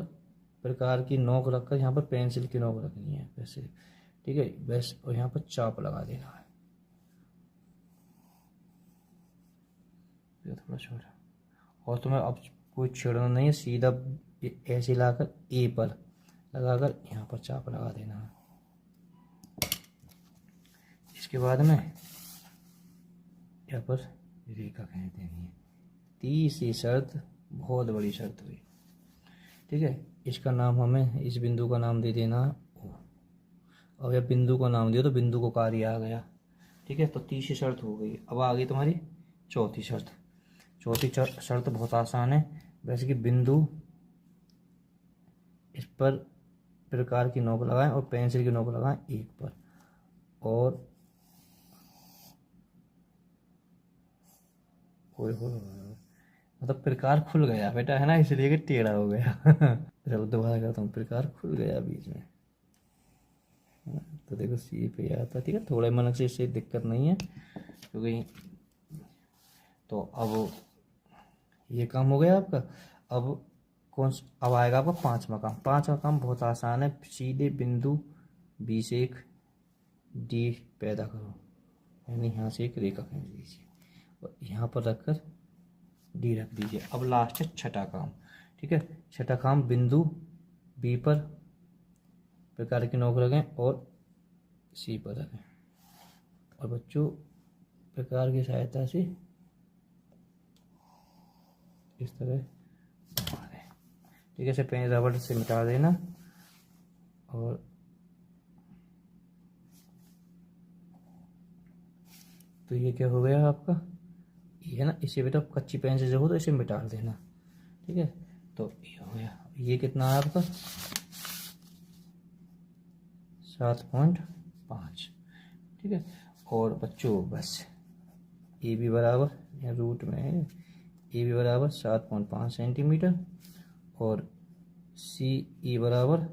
प्रकार की नोक रखकर यहाँ पर पेंसिल की नोक रखनी है वैसे। ठीक है, बस, और यहाँ पर चाप लगा देना है। थोड़ा छोटा, और तुम्हें अब कोई छेड़ना नहीं है, सीधा ऐसे लाकर ए पर लगाकर यहाँ पर चाप लगा देना है। इसके बाद में यहाँ पर रेखा खींच देनी है। तीसरी शर्त बहुत बड़ी शर्त हुई। ठीक है, इसका नाम हमें, इस बिंदु का नाम दे देना ओ। अब यह बिंदु का नाम दिया तो बिंदु को कार्य आ गया। ठीक है, तो तीसरी शर्त हो गई। अब आ गई तुम्हारी चौथी शर्त। चौथी शर्त बहुत आसान है, वैसे कि बिंदु इस पर प्रकार की नोक लगाएं और पेंसिल की नोक लगाएं एक पर, और मतलब प्रकार खुल गया बेटा, है ना, इसलिए कि टेढ़ा हो गया। चलो दोबारा करता हूँ, प्रकार खुल गया बीच में, तो देखो सी पे आता। ठीक है, थोड़े मन से इससे दिक्कत नहीं है, क्योंकि तो अब ये काम हो गया आपका। अब आएगा आपका 5वां काम। 5वां काम बहुत आसान है, सीधे बिंदु बी से एक डी पैदा करो, यानी यहाँ से एक रेखा खींच दीजिए और यहाँ पर रखकर डी रख दीजिए। अब लास्ट है छठा काम। ठीक है, छठा काम, बिंदु बी पर प्रकार की नोक रखें और सी पर रखें, और बच्चों प्रकार की सहायता से इस तरह घुमा दें। ठीक है, इसे पेन रबड़ से मिटा देना। और तो ये क्या हो गया आपका, ये है ना, इसे बेटा कच्ची पेन से जो हो तो इसे मिटा देना। ठीक है, तो ये हो गया। ये कितना है आपका 7.5, ठीक है। और बच्चों बस ए भी बराबर, यहाँ रूट में है, ए भी बराबर 7.5 सेंटीमीटर और सी ई बराबर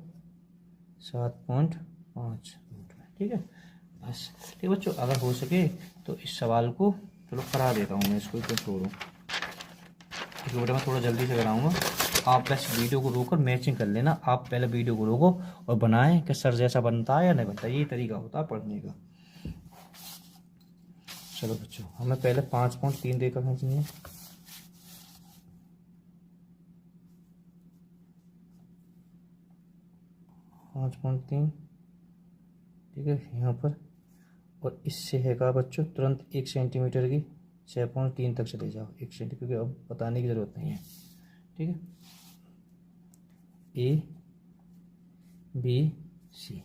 7.5 रूट में, ठीक है। बस ठीक है बच्चों, अगर हो सके तो इस सवाल को चलो करा देता हूँ मैं, इसको क्यों छोड़ूँ, इस वीडियो में थोड़ा जल्दी से कराऊंगा। आप बस वीडियो को रोककर मैचिंग कर लेना, आप पहले वीडियो को रोको और बनाएं कि सर जैसा बनता है या नहीं बनता, ये तरीका होता है पढ़ने का। चलो बच्चों, हमें पहले 5.3 देखा चाहिए। पाँच पॉइंट 3, ठीक है यहाँ पर। और इससे है कहा बच्चों तुरंत 1 सेंटीमीटर की 6.3 तक चले जाओ, 1 सेंटीमीटर, क्योंकि अब बताने की ज़रूरत नहीं है, ठीक है। ए बी सी,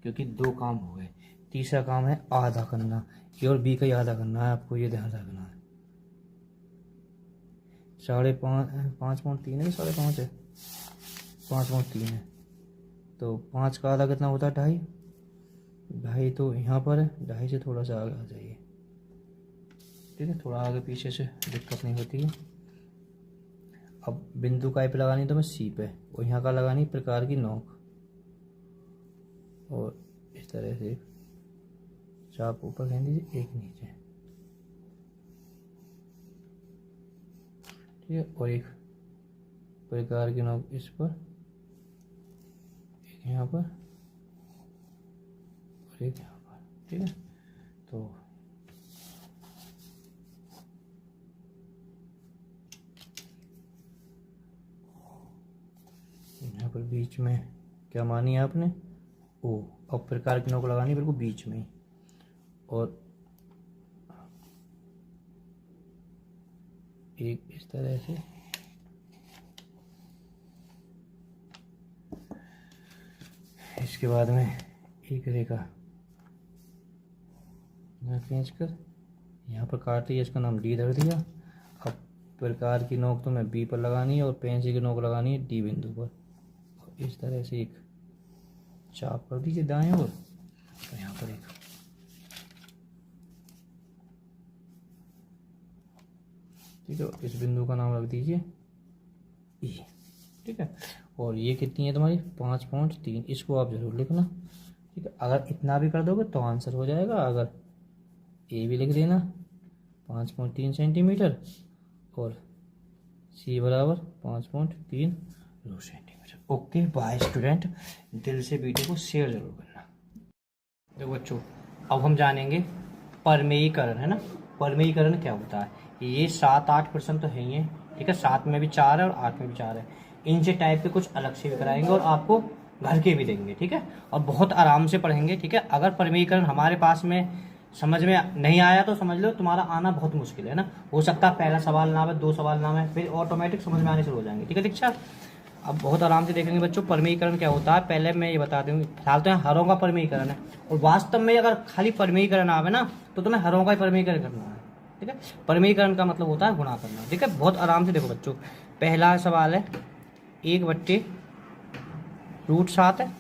क्योंकि 2 काम हो गए, तीसरा काम है आधा करना, ए और बी का ही आधा करना है आपको, ये ध्यान रखना है। 5.3 है, 5.5 है, 5.3 है, तो 5 का आधा कितना होता है 2.5, 2.5 तो यहाँ पर है, 2.5 से थोड़ा सा आगे आ जाइए, ठीक है, थोड़ा आगे पीछे से दिक्कत नहीं होती है। अब बिंदु काय पे लगानी तो मैं सी पे, और यहाँ का लगानी प्रकार की नोक, और इस तरह से चाप ऊपर कह दीजिए, एक नीचे, ठीक है। और एक प्रकार की नोक इस पर, एक यहाँ पर और एक यहाँ पर, ठीक है। तो यहाँ पर बीच में क्या मानी है आपने ओ, और प्रकार की नोक लगानी बिल्कुल बीच में ही, और एक इस तरह से इसके बाद में एक रेखा खींच कर यहाँ पर काट दिया, इसका नाम डी धर दिया। अब प्रकार की नोक तो मैं बी पर लगानी है और पेंसिल की नोक लगानी है डी बिंदु पर, और इस तरह से एक चाप कर दीजिए दाएं ओर, तो यहाँ पर एक, ठीक है। इस बिंदु का नाम रख दीजिए ई, ठीक है। और ये कितनी है तुम्हारी 5.3, इसको आप जरूर लिखना, ठीक है। अगर इतना भी कर दोगे तो आंसर हो जाएगा, अगर ए भी लिख देना 5.3 सेंटीमीटर और सी बराबर 5.3 सेंटीमीटर। ओके बाय स्टूडेंट, दिल से वीडियो को शेयर जरूर करना। देखो बच्चों, अब हम जानेंगे परमेयीकरण, है ना। परमेयीकरण क्या होता है, ये 7-8% तो है ही है, ठीक है। 7 में भी 4 है और 8 में भी 4 है। इनसे टाइप के कुछ अलग से भी कराएंगे और आपको घर के भी देंगे, ठीक है। और बहुत आराम से पढ़ेंगे, ठीक है। अगर परमेयीकरण हमारे पास में समझ में नहीं आया तो समझ लो तुम्हारा आना बहुत मुश्किल है ना। हो सकता है पहला सवाल ना है, 2 सवाल ना है, फिर ऑटोमेटिक समझ में आने शुरू हो जाएंगे, ठीक है दीक्षा। अब बहुत आराम से देखेंगे बच्चों परमेयीकरण क्या होता है। पहले मैं ये बता दूंगी, फिलहाल तो हरों का परमेयीकरण है, और वास्तव में अगर खाली परमेयीकरण आवे ना तो तुम्हें हरों का ही परमेयीकरण करना है, ठीक है। परमेयीकरण का मतलब होता है गुणा करना, ठीक है। बहुत आराम से देखो बच्चों, पहला सवाल है 1/√7 है,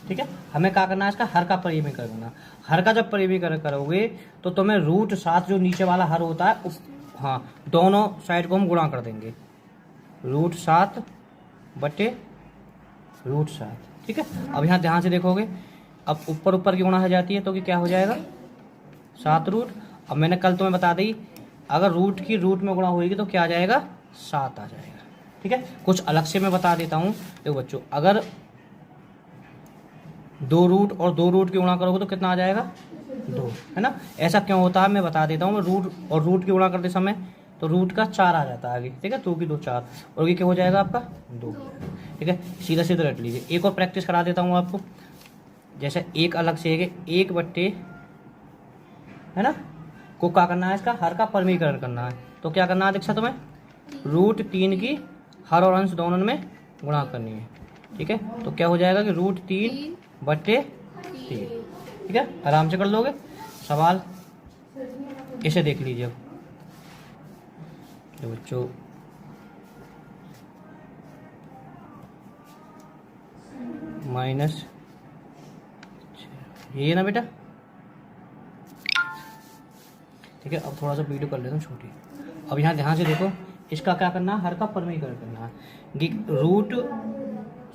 ठीक है। हमें क्या करना है, इसका हर का परमेयीकरण करना। हर का जब परमेयीकरण करोगे तो तुम्हें √7 जो नीचे वाला हर होता है हाँ, दोनों साइड को हम गुणा कर देंगे, √7/√7, ठीक है। अब यहाँ ध्यान से देखोगे, अब ऊपर ऊपर की गुणा हो जाती है तो कि क्या हो जाएगा 7 रूट। अब मैंने कल तुम्हें बता दी, अगर रूट की रूट में गुणा होगी तो क्या आ जाएगा 7 आ जाएगा, ठीक है। कुछ अलग से मैं बता देता हूँ, देखो बच्चों, अगर 2 रूट और 2 रूट की गुणा करोगे तो कितना आ जाएगा 2, है ना। ऐसा क्यों होता है मैं बता देता हूँ। रूट और रूट की गुणा करते समय तो रूट का 4 आ जाता है आगे, ठीक है। 2 की 2 4, और ये क्या हो जाएगा आपका 2, ठीक है। सीधा सीधा रट लीजिए। एक और प्रैक्टिस करा देता हूँ आपको, जैसे एक अलग से है 1/, है ना, को क्या करना है, इसका हर का परमेयीकरण करना है। तो क्या करना है दीक्षा तुम्हें, √3 की हर और अंश दोनों में गुणा करनी है, ठीक है। तो क्या हो जाएगा कि √3/3, ठीक है। आराम से कर लोगे सवाल, इसे देख लीजिए। अब तो बच्चों माइनस, ये है ना बेटा, ठीक है। अब थोड़ा सा वीडियो कर लेता हूँ छोटी। अब यहाँ ध्यान से देखो, इसका क्या करना है, हर का परमीकरण करना है। रूट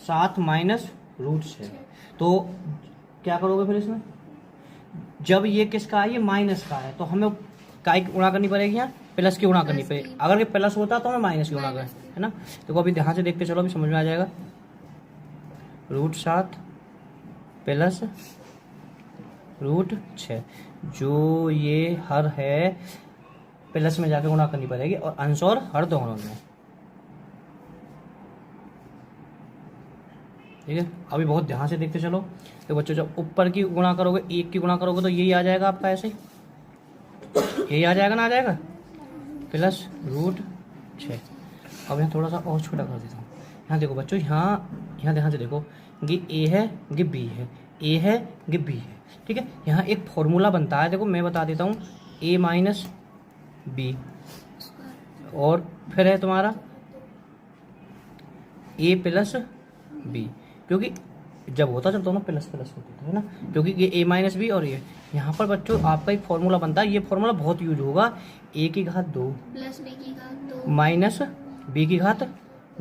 7 माइनस रूट 6, तो क्या करोगे फिर इसमें, जब ये किसका है, ये माइनस का है, तो हमें काय की गुणा करनी पड़ेगी, यहाँ प्लस की गुणा करनी पड़ेगी। अगर ये प्लस होता तो हमें माइनस की गुणा करें, है ना। तो अभी ध्यान से देखते चलो, अभी समझ में आ जाएगा। रूट 7 प्लस रूट 6, जो ये हर है प्लस में जाके गुणा करनी पड़ेगी, और अंश और हर दोनों में, ठीक है। अभी बहुत ध्यान से देखते चलो। तो बच्चों जब ऊपर की गुणा करोगे, एक की गुणा करोगे, तो यही आ जाएगा आपका, ऐसे ही यही आ जाएगा ना, आ जाएगा प्लस रूट 6। अब यहाँ थोड़ा सा और छोटा कर देता हूँ। यहाँ देखो बच्चों, यहाँ ध्यान से देखो, ये ए है, ये बी है, ए है, ये बी है, ठीक है। यहाँ एक फॉर्मूला बनता है, देखो मैं बता देता हूँ, ए माइनस बी, और फिर है तुम्हारा ए प्लस बी, क्योंकि जब होता जब दोनों प्लस प्लस होते थे, है ना, क्योंकि ये ए माइनस बी, और ये यहाँ पर बच्चों आपका एक फॉर्मूला बनता है, ये फॉर्मूला बहुत यूज होगा, ए की घात 2 प्लस बी की घात 2 माइनस बी की घात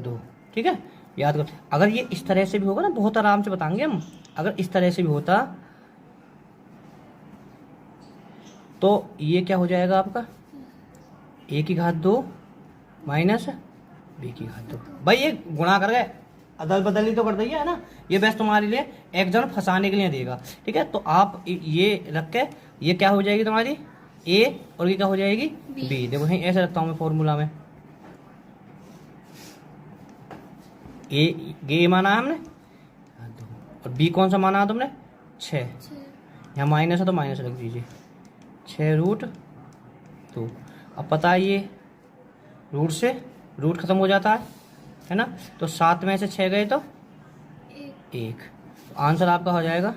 2, ठीक है। याद कर, अगर ये इस तरह से भी होगा ना, बहुत आराम से बताएंगे हम, अगर इस तरह से भी होता तो ये क्या हो जाएगा आपका, ए की घात 2 माइनस बी की घात 2। भाई ये गुणा कर गए, अदल बदल ही तो कर दिया, है ना। ये बस तुम्हारे लिए एक जन फंसाने के लिए देगा, ठीक है। तो आप ये रख के, ये क्या हो जाएगी तुम्हारी ए, और ये क्या हो जाएगी बी। देखो यहीं ऐसे रखता हूँ मैं फॉर्मूला में, ए माना है हमने, और बी कौन सा माना है तुमने, 6, यहाँ माइनस है तो माइनस रख दीजिए, 6 रूट 2। अब पता है ये रूट से रूट खत्म हो जाता है ना, तो 7 में से 6 गए तो 1, तो आंसर आपका हो जाएगा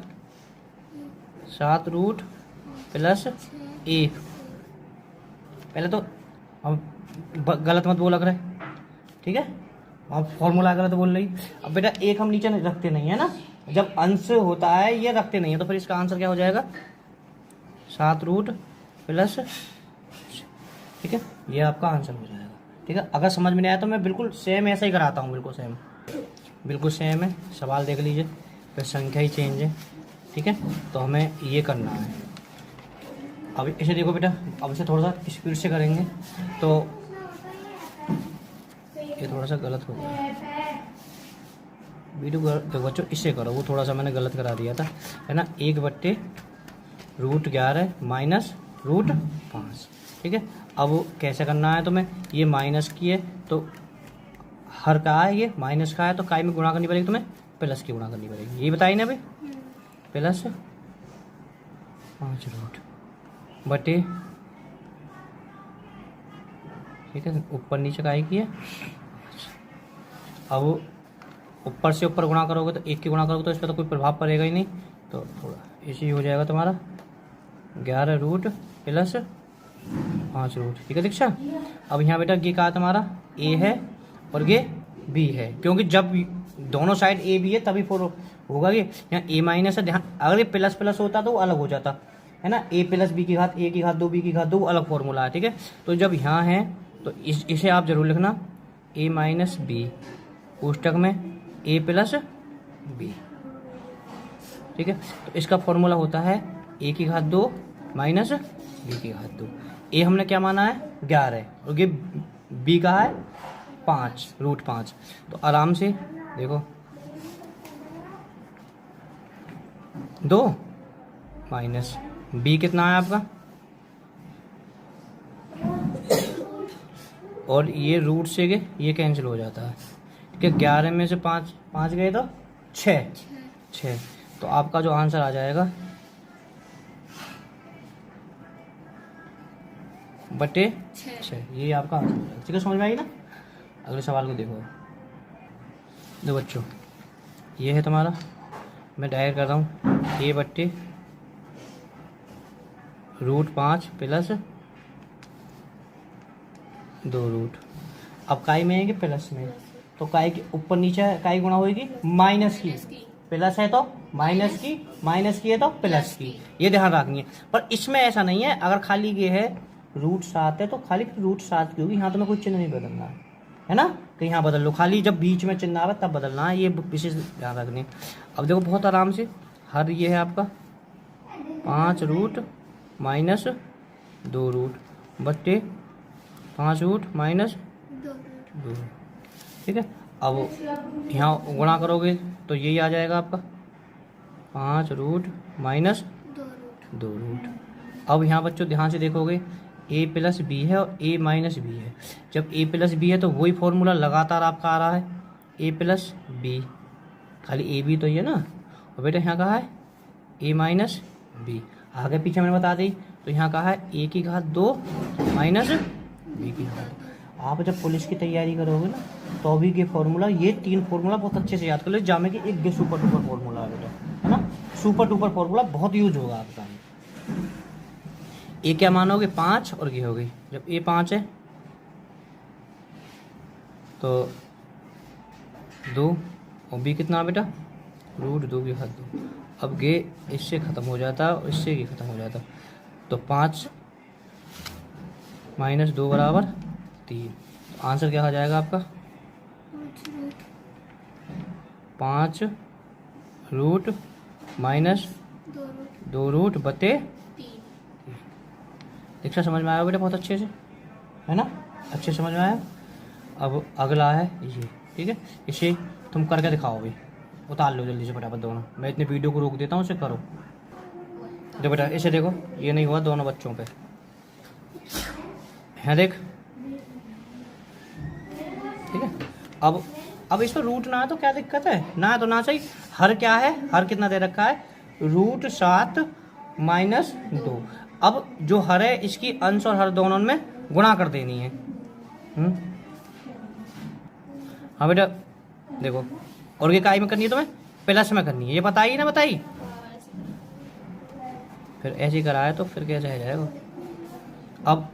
7 रूट प्लस 1। पहले तो हम गलत मत बोला करें, ठीक है, आप फॉर्मूला गलत बोल रही। अब बेटा एक हम नीचे रखते नहीं है ना, जब अंश होता है ये रखते नहीं है, तो फिर इसका आंसर क्या हो जाएगा, 7 रूट प्लस, ठीक है, ये आपका आंसर हो जाएगा, ठीक है। अगर समझ में नहीं आया तो मैं बिल्कुल सेम ऐसा ही कराता हूँ, बिल्कुल सेम है, सवाल देख लीजिए, फिर संख्या ही चेंज है, ठीक है। तो हमें ये करना है। अब इसे देखो बेटा, अब इसे थोड़ा सा स्पीड से करेंगे, तो ये थोड़ा सा गलत हो गया वीडियो, देखो बच्चों इससे करो, वो थोड़ा सा मैंने गलत करा दिया था, है ना। 1/√11 माइनस रूट 5, ठीक है। अब कैसे करना है तुम्हें, ये माइनस की है तो हर का है, ये माइनस का है, तो काय में गुणा करनी पड़ेगी तुम्हें, प्लस की गुणा करनी पड़ेगी, ये बताइए ना भाई, प्लस 5 रूट बटे, ठीक है, ऊपर नीचे काय की है। अब ऊपर से ऊपर गुणा करोगे तो 1 की गुणा करोगे तो इसका तो कोई प्रभाव पड़ेगा ही नहीं, तो थोड़ा इसी हो जाएगा तुम्हारा 11 रूट प्लस 5 रूट, ठीक है दीक्षा। अब यहाँ बेटा ये कहा तुम्हारा ए है और ये बी है, क्योंकि जब दोनों साइड ए बी है तभी फोर होगा। ये यहाँ ए माइनस है, ध्यान, अगर ये प्लस प्लस होता तो वो अलग हो जाता, है ना। ए प्लस बी की घात, ए की घात 2 बी की घात 2 अलग फॉर्मूला है, ठीक है। तो जब यहाँ है तो इसे आप जरूर लिखना, ए माइनस बी पुस्तक में ए प्लस बी, ठीक है। तो इसका फॉर्मूला होता है ए की घात 2 माइनस बी की घात 2। ए हमने क्या माना है 11, और ये बी का है 5 रूट 5। तो आराम से देखो 2 माइनस बी कितना है आपका, और ये रूट से ये कैंसिल हो जाता है, ठीक है। 11 में से 5 गए तो 6, तो आपका जो आंसर आ जाएगा बटे 6, ये आपका आंसर है, ठीक है। समझ में आई ना। अगले सवाल को देखो बच्चों, ये है तुम्हारा, मैं डायरेक्ट कर रहा हूँ, ए बट्टे रूट 5 प्लस 2 रूट। अब काय में है कि प्लस में, तो काय के ऊपर नीचे काय गुणा होगी माइनस की, प्लस है तो माइनस की, माइनस की है तो प्लस की, ये ध्यान रखनी है। पर इसमें ऐसा नहीं है, अगर खाली ये है √7 है तो खाली √7 की होगी, यहाँ तो मैं कोई चिन्ह नहीं बदलना है ना, कि यहाँ बदल लो, खाली जब बीच में चिन्ह आवे तब बदलना है, ये विशेष ध्यान रखनी है। अब देखो बहुत आराम से, हर ये है आपका 5 रूट -2 रूट बट्टे 5 रूट -2, ठीक है। अब यहाँ गुणा करोगे तो यही आ जाएगा आपका 5 रूट -2 रूट। अब यहाँ बच्चों ध्यान से देखोगे, a प्लस बी है और a माइनस बी है। जब a प्लस बी है तो वही फॉर्मूला लगातार आपका आ रहा है, a प्लस बी, खाली a b तो ये ना, और बेटा यहाँ कहा है a माइनस बी, आगे पीछे मैंने बता दी, तो यहाँ कहा है a की घात 2 माइनस b की घात 2। आप जब पुलिस की तैयारी करोगे ना तो भी ये फॉर्मूला, ये 3 फॉर्मूला बहुत अच्छे से याद कर लो, जामे कि एक सुपर डुपर फॉर्मूला है बेटा, है ना, सुपर डुपर फॉर्मूला बहुत यूज होगा आपका। ए क्या मानोगे 5 और ये हो गई, जब ए 5 है तो 2 और बी कितना बेटा √2 की घात 2। अब ये इससे ख़त्म हो जाता और इससे ये ख़त्म हो जाता, तो 5 - 2 बराबर 3। तो आंसर क्या हो जाएगा आपका 5 रूट -2 रूट बटे 3। दीक्षा समझ में आया बेटा बहुत अच्छे से, है ना, अच्छे समझ में आया। अब अगला है ये, ठीक है, इसे तुम करके दिखाओ भी, उतार लो जल्दी से फटाफट दोनों, मैं इतने वीडियो को रोक देता हूँ, इसे करो। देखो बेटा इसे देखो, ये नहीं हुआ दोनों बच्चों पे, है देख, ठीक है। अब इस पर रूट ना है तो क्या दिक्कत है, ना है तो ना सही। हर क्या है, हर कितना दे रखा है √7 - 2। अब जो हर है इसकी अंश और हर दोनों में गुणा कर देनी है। हाँ बेटा देखो, और ये काय में करनी है तुम्हें, प्लस में करनी है, ये बताई ना बताई, फिर ऐसे ही कराया तो फिर कैसे आ जाएगा। अब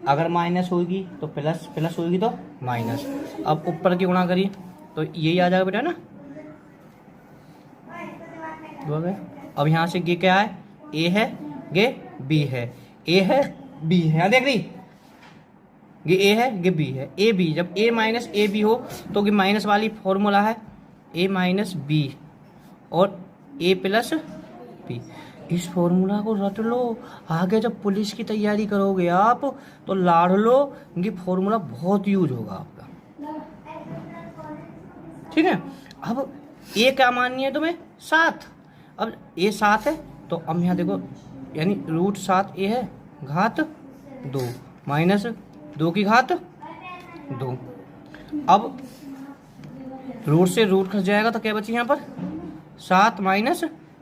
अगर माइनस होगी तो प्लस, प्लस होगी तो माइनस। अब ऊपर की गुणा करिए तो यही आ जाएगा बेटा ना, अब यहाँ से ये क्या है, ए है, ये बी है, ए है बी है, यहाँ देख रही, ये ए है ये बी है, ए बी, जब ए माइनस ए बी हो तो ये माइनस वाली फॉर्मूला है ए माइनस बी और ए प्लस बी। इस फॉर्मूला को रट लो, आगे जब पुलिस की तैयारी करोगे आप तो लाड़ लो, ये फॉर्मूला बहुत यूज होगा आपका, ठीक है। अब ए क्या माननी है तुम्हें 7, अब ए 7 है तो अब यहाँ देखो, यानी √7 ए है घात 2 -2 की घात 2। अब रूट से रूट खस जाएगा तो क्या बची यहाँ पर 7 -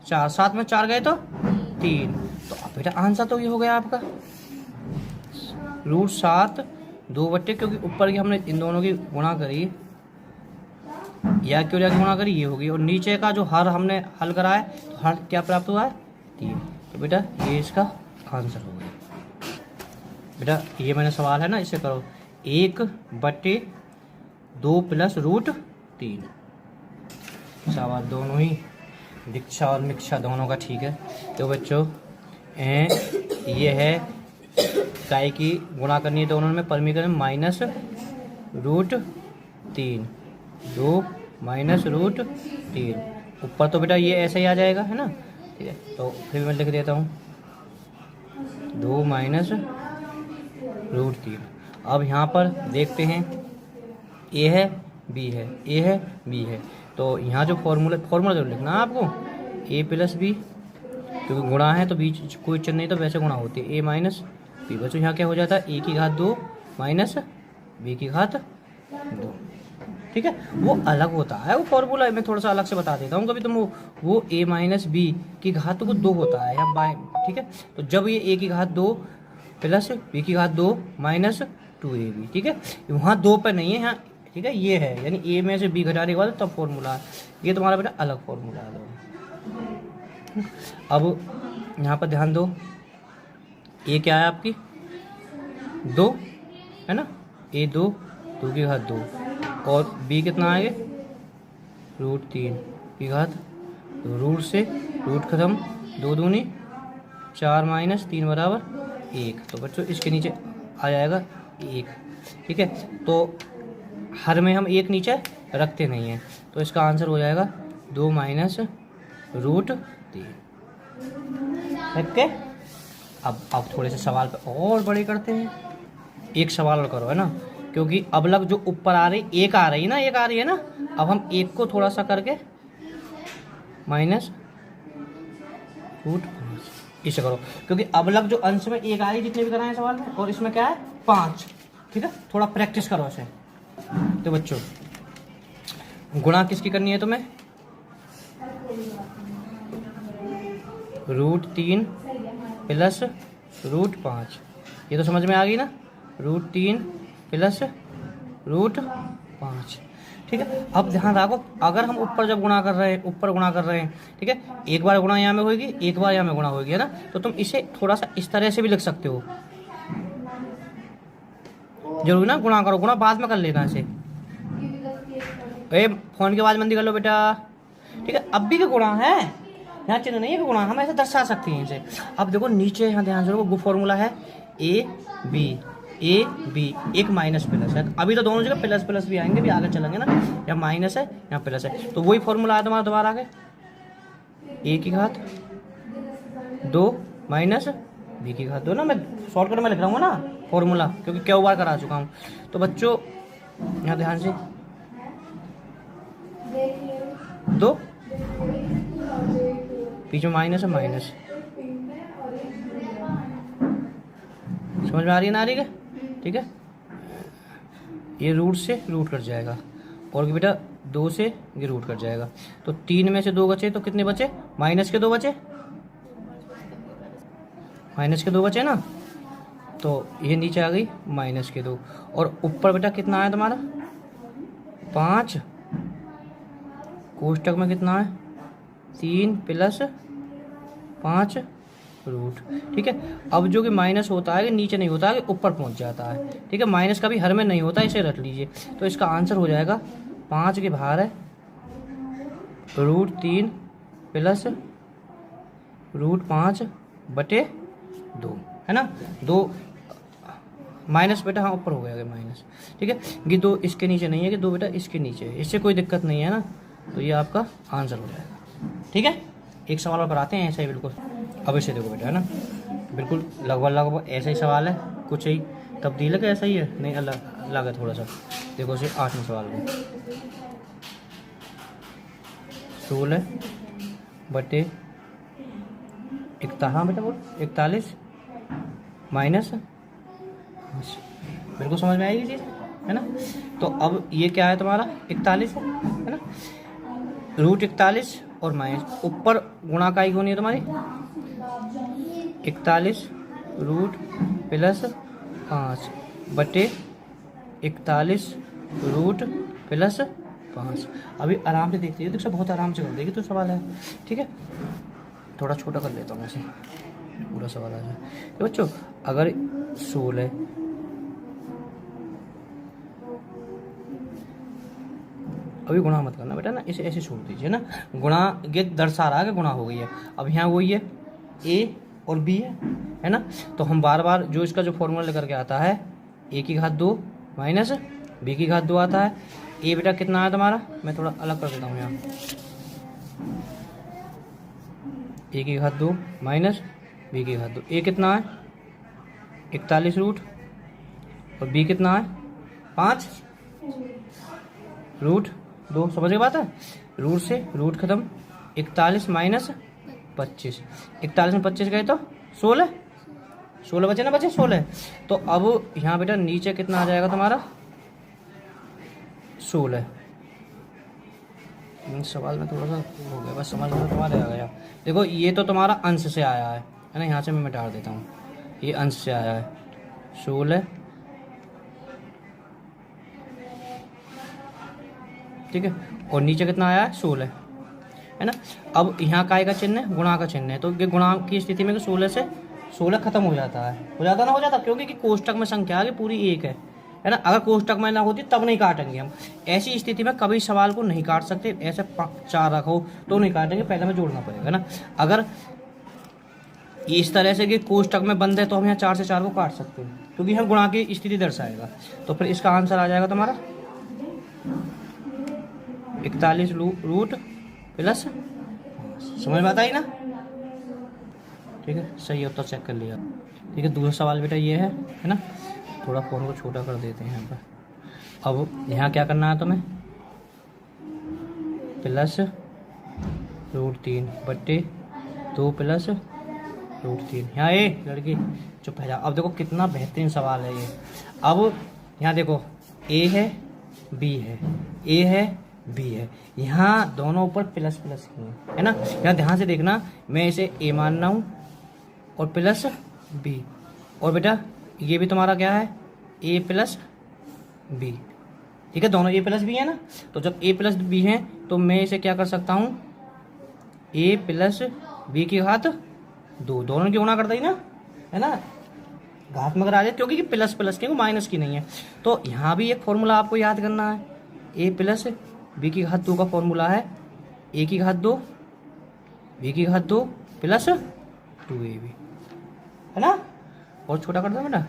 4, 7 में 4 गए तो 3। तो अब बेटा आंसर तो ये हो गया आपका √7 2 बट्टे, क्योंकि ऊपर की हमने इन दोनों की गुणा करी, या क्यों जाके गुणा करी, ये होगी, और नीचे का जो हर हमने हल करा है तो हर क्या प्राप्त हुआ है 3। तो बेटा ये इसका आंसर हो गया। बेटा ये मैंने सवाल है ना, इसे करो 1 बट्टे 2 प्लस √3। सवाल दोनों ही दीक्षा और मिक्षा दोनों का ठीक है। तो बच्चों ये है काय की गुणा करनी है तो उन्होंने परमीकरण -√3 2 -√3। ऊपर तो बेटा ये ऐसा ही आ जाएगा, है ना, ठीक है। तो फिर मैं लिख देता हूँ 2 -√3। अब यहाँ पर देखते हैं ए है बी है, ए है बी है, तो यहाँ जो फॉर्मूला जो लिखना है आपको ए प्लस बी, क्योंकि गुणा है तो बीच कोई चिन्ह नहीं तो वैसे गुणा होती है, ए माइनस बी। बच्चों यहाँ क्या हो जाता है ए की घात 2 माइनस बी की घात 2, ठीक है। वो अलग होता है वो फॉर्मूला, मैं थोड़ा सा अलग से बता देता हूँ कभी तुम, वो ए माइनस बी की घात को 2 होता है या बाय, ठीक है। तो जब ये ए की घात 2 प्लस बी की घात 2 माइनस 2ab, ठीक है, वहाँ 2 पे नहीं है यहाँ, ठीक है, ये है, यानी ए में से बी घटाने के बाद तब फॉर्मूला है, ये तुम्हारा बेटा अलग फॉर्मूला है। अब यहाँ पर ध्यान दो, ए क्या है आपकी 2, है ना, ए 2 की घात 2 और बी कितना आएगा √3 की घात तो रूट से रूट खत्म, 2 दूनी 4 माइनस 3 बराबर 1। तो बच्चों इसके नीचे आ जाएगा 1। ठीक है, तो हर में हम 1 नीचे रखते नहीं हैं, तो इसका आंसर हो जाएगा 2 माइनस रूट 3। ओके, अब थोड़े से सवाल पे और बड़े करते हैं। एक सवाल और करो, है ना, क्योंकि अब लग जो ऊपर आ रही 1 आ रही है ना, 1 आ रही है ना, अब हम 1 को थोड़ा सा करके माइनस रूट 5 इसे करो, क्योंकि अब लग जो अंश में 1 आ रही जितने भी कराए सवाल में, और इसमें क्या है 5। ठीक है, थोड़ा प्रैक्टिस करो इसे। तो बच्चों गुणा किसकी करनी है तुम्हें? रूट 3 प्लस रूट 5, ये तो समझ में आ गई ना, रूट 3 प्लस रूट 5। ठीक है, अब ध्यान रखो, अगर हम ऊपर जब गुणा कर रहे हैं, ऊपर गुणा कर रहे हैं, ठीक है, एक बार गुणा यहाँ में होगी, एक बार यहाँ में गुणा होगी, है ना, तो तुम इसे थोड़ा सा इस तरह से भी लिख सकते हो। जरूर ना गुणा करो, गुणा बाद में कर लेना इसे। फोन की आवाज मंदी कर लो बेटा। ठीक है, अब भी का गुणा है, यहाँ चिन्ह नहीं है कि गुणा, हम ऐसे दर्शा सकते हैं इसे। अब देखो नीचे यहाँ ध्यान से वो फॉर्मूला है ए बी, एक माइनस प्लस है, अभी तो दोनों जगह प्लस प्लस भी आएंगे, भी आगे चलेंगे ना, यहाँ माइनस है यहाँ प्लस है, तो वही फॉर्मूला है तुम्हारा दोबारा आगे, ए की घात 2 माइनस बी की घात 2 ना, मैं शॉर्टकट में लिख रहा हूँ ना फॉर्मूला, क्योंकि कई बार करा चुका हूँ। तो बच्चों यहाँ ध्यान से 2 पीछे माइनस है, माइनस समझ में आ रही है ना, आ रही है? ठीक है, ये रूट से रूट कट जाएगा, और बेटा 2 से ये रूट कट जाएगा, तो 3 में से 2 बचे, तो कितने बचे? माइनस के 2 बचे, माइनस के 2 बचे ना, तो ये नीचे आ गई माइनस के 2, और ऊपर बेटा कितना आया तुम्हारा 5, कोष्टक में कितना है 3 प्लस 5 रूट। ठीक है, अब जो कि माइनस होता है कि नीचे नहीं होता है कि ऊपर पहुंच जाता है। ठीक है, माइनस कभी हर में नहीं होता, इसे रख लीजिए। तो इसका आंसर हो जाएगा 5 के बाहर है रूट 3 प्लस रूट 5 बटे 2, है ना, 2 माइनस बेटा हाँ ऊपर हो गया माइनस। ठीक है, ये 2 इसके नीचे नहीं है कि 2 बेटा इसके नीचे है, इससे कोई दिक्कत नहीं है ना, तो ये आपका आंसर हो जाएगा। ठीक है, एक सवाल और कराते हैं ऐसा ही बिल्कुल। अब इसे देखो बेटा, है ना, बिल्कुल लगभग ऐसा ही सवाल है, कुछ ही तब्दील है कि ऐसा ही है, नहीं अलग अलग है थोड़ा सा। देखो इसे 8वें सवाल में 16 बटे 41, हाँ बेटा बोल 41 माइनस, बिल्कुल समझ में आएगी चीज़, है ना। तो अब ये क्या है तुम्हारा 41 है ना, रूट 41 और माइनस, ऊपर गुणा का ही होनी है तुम्हारी 41 रूट प्लस 5 बटे 41 रूट प्लस 5। अभी आराम से देखते हैं, देखो बहुत आराम से कर देगी तो सवाल है। ठीक है, थोड़ा छोटा कर लेता हूँ ऐसे पूरा सवाल आ जाए। तो बच्चों अगर 16 अभी गुणा मत करना बेटा ना, इसे ऐसे छोड़ दीजिए ना, गुणा ये दर्शा रहा है कि गुणा हो गई है। अब यहाँ वही है ए और बी है ना, तो हम बार बार जो इसका जो फॉर्मूला लेकर के आता है ए की घात 2 माइनस बी की घात 2 आता है। ए बेटा कितना है तुम्हारा, मैं थोड़ा अलग कर देता हूँ यहाँ, ए की घात 2 माइनस बी की घात 2, ए कितना है 41 रूट, और बी कितना है 5 रूट 2, समझ गए बात है। रूट से रूट खत्म, 41 माइनस 25, 41 में 25 गए तो 16 बचे ना, बचे 16। तो अब यहाँ बेटा नीचे कितना आ जाएगा तुम्हारा 16। सवाल में थोड़ा सा हो गया, बस समझ में तुम्हारे आ गया। देखो ये तो तुम्हारा अंश से आया है ना, यहाँ से मैं मिटा देता हूँ, ये अंश से आया है 16। ठीक है, और नीचे कितना आया है 16, है ना। अब यहाँ काय का चिन्ह है, गुणा का चिन्ह है, तो ये गुणा की स्थिति में 16 से 16 खत्म हो जाता है, हो जाता ना, हो जाता, क्योंकि कि कोष्टक में संख्या आगे पूरी 1 है, है ना। अगर कोष्टक में ना होती तब नहीं काटेंगे हम। ऐसी स्थिति में कभी सवाल को नहीं काट सकते, ऐसे 4 रखो तो नहीं काटेंगे, पहले हमें जोड़ना पड़ेगा ना। अगर इस तरह से कि कोष्टक में बंद है तो हम यहाँ 4 से 4 को काट सकते हैं, क्योंकि हम गुणा की स्थिति दर्शाएगा। तो फिर इसका आंसर आ जाएगा तुम्हारा 41 रूट प्लस, समझ में आता ही ना। ठीक है, सही उत्तर चेक कर लिया। ठीक है, दूसरा सवाल बेटा ये है ना। थोड़ा फोन को छोटा कर देते हैं यहाँ पर। अब यहाँ क्या करना है तुम्हें, प्लस √3 बट्टे 2 प्लस √3। यहाँ ए लड़की चुप है जा। अब देखो कितना बेहतरीन सवाल है ये। अब यहाँ देखो ए है बी है, ए है बी है, यहाँ दोनों ऊपर प्लस प्लस है ना। यहाँ ध्यान से देखना, मैं इसे ए मान रहा हूँ और प्लस बी, और बेटा ये भी तुम्हारा क्या है ए प्लस बी। ठीक है, दोनों ए प्लस बी है ना। तो जब ए प्लस बी है तो मैं इसे क्या कर सकता हूँ, ए प्लस बी की घात 2, दोनों की गुणा कर दी ना, है ना। घात में करा दे, क्योंकि ये प्लस प्लस की माइनस की नहीं है। तो यहाँ भी एक फॉर्मूला आपको याद करना है, ए प्लस बी की घात 2 का फॉर्मूला है ए की घात 2 बी की घात 2 प्लस 2ab, है ना। और छोटा कर दो बेटा।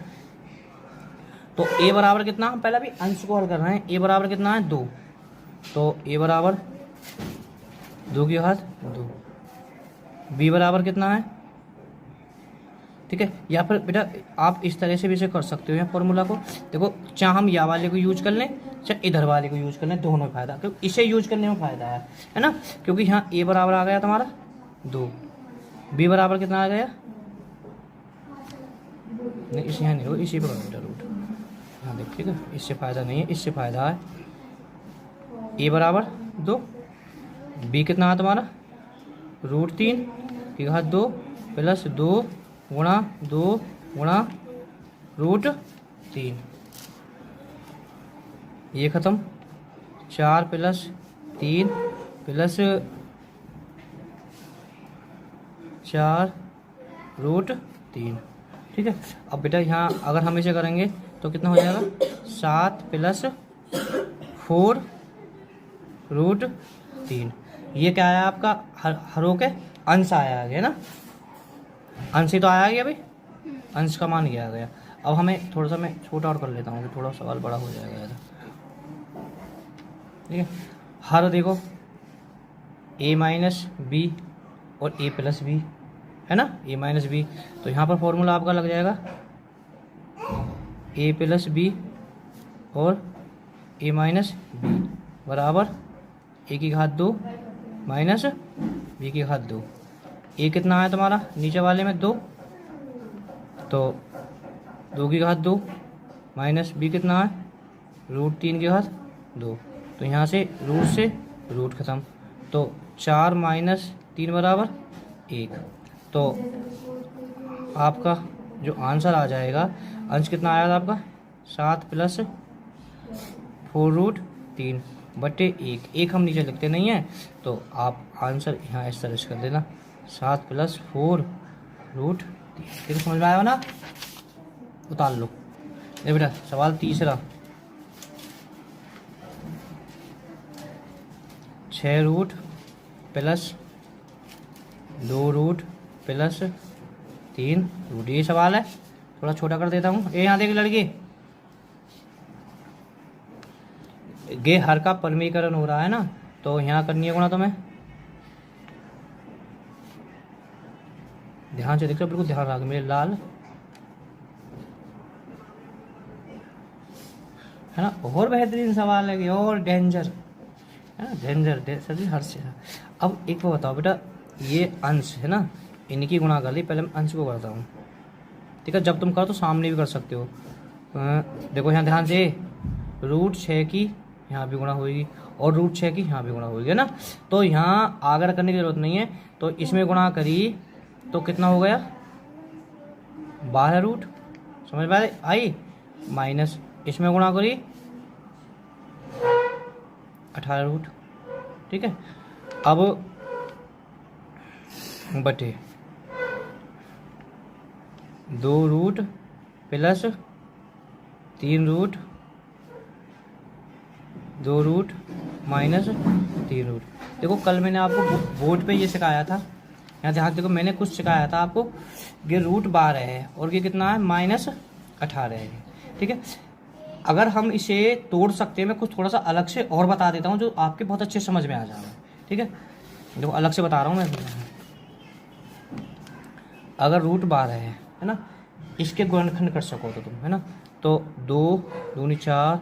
तो ए बराबर कितना, हम पहले भी अंश को हल कर रहे हैं। ए बराबर कितना है 2, तो ए बराबर 2 की घात 2, बी बराबर कितना है। ठीक है, या फिर बेटा आप इस तरह से भी इसे कर सकते हो यहाँ फॉर्मूला को। देखो, चाहे हम या वाले को यूज कर लें चाहे इधर वाले को यूज कर लें, दोनों में फायदा, क्योंकि इसे यूज करने में फायदा है ना। क्योंकि यहाँ ए बराबर आ गया तुम्हारा 2, बी बराबर कितना आ गया, नहीं इसे यहाँ नहीं हो, इसी पर बेटा रूट। हाँ देख, ठीक है, इससे फायदा नहीं है, इससे फायदा है। ए बराबर 2, बी कितना है तुम्हारा √3 की घात 2 प्लस 2 गुणा 2 गुणा √3, ये खत्म। 4 प्लस 3 प्लस 4 √3। ठीक है, अब बेटा यहाँ अगर हम इसे करेंगे तो कितना हो जाएगा, 7 प्लस 4 √3। ये क्या आया आपका, हरों के अंश आया है ना, अंश ही तो आया गया भाई, अंश का मान किया गया। अब हमें थोड़ा सा मैं छोटा और कर लेता हूँ, थोड़ा सवाल बड़ा हो जाएगा। ठीक है, हर देखो a माइनस बी और a प्लस बी, है ना, a माइनस बी। तो यहाँ पर फॉर्मूला आपका लग जाएगा a प्लस बी और a माइनस बी बराबर a की घात 2 माइनस b की घात 2। a कितना है तुम्हारा नीचे वाले में 2, तो 2 की घात 2 माइनस b कितना है √3 की घात 2। तो यहाँ से रूट से रूट खत्म, तो 4 माइनस 3 बराबर 1। तो आपका जो आंसर आ जाएगा, अंश कितना आया था आपका 7 प्लस 4 √3 बटे 1 हम नीचे लिखते नहीं हैं, तो आप आंसर यहाँ इस तरह से कर देना 7 प्लस 4 √3। फिर समझ में आया ना, उतार लो। ये बेटा सवाल तीसरा, 6 root plus 2 root plus 3 root, ये सवाल है। थोड़ा छोटा कर देता हूँ। ये यहाँ देख लड़की, गे हर का परमीकरण हो रहा है ना, तो यहाँ करनी है गुणा तुम्हें। ध्यान से देख लो, बिल्कुल ध्यान रख, मेरे लाल, है ना। और बेहतरीन सवाल है, और डेंजर है ना, डेंजर सभी हर से। अब एक बात बताओ बेटा, ये अंश है ना, इनकी गुणा कर ली, पहले मैं अंश को करता हूँ। ठीक है, जब तुम करो तो सामने भी कर सकते हो। देखो यहाँ ध्यान से, √6 की यहाँ भी गुणा होगी और √6 की यहाँ भी गुणा होगी, है ना। तो यहाँ आगे करने की जरूरत नहीं है, तो इसमें गुणा करी तो कितना हो गया 12 रूट, समझ में आई, माइनस इसमें गुणा करी 18 रूट। ठीक है, अब बटे 2 root plus 3 root 2 root minus 3 root. देखो कल मैंने आपको बोर्ड पे ये सिखाया था, यहाँ ध्यान देखो, मैंने कुछ सिखाया था आपको, ये रूट 12 है और ये कितना है -18 है, ठीक है। अगर हम इसे तोड़ सकते हैं, मैं कुछ थोड़ा सा अलग से और बता देता हूँ जो आपके बहुत अच्छे समझ में आ जाएगा, ठीक है। देखो अलग से बता रहा हूँ मैं, अगर रूट 12 है ना, इसके गुणनखंड कर सको तो तुम, है ना, तो 2 दूनी 4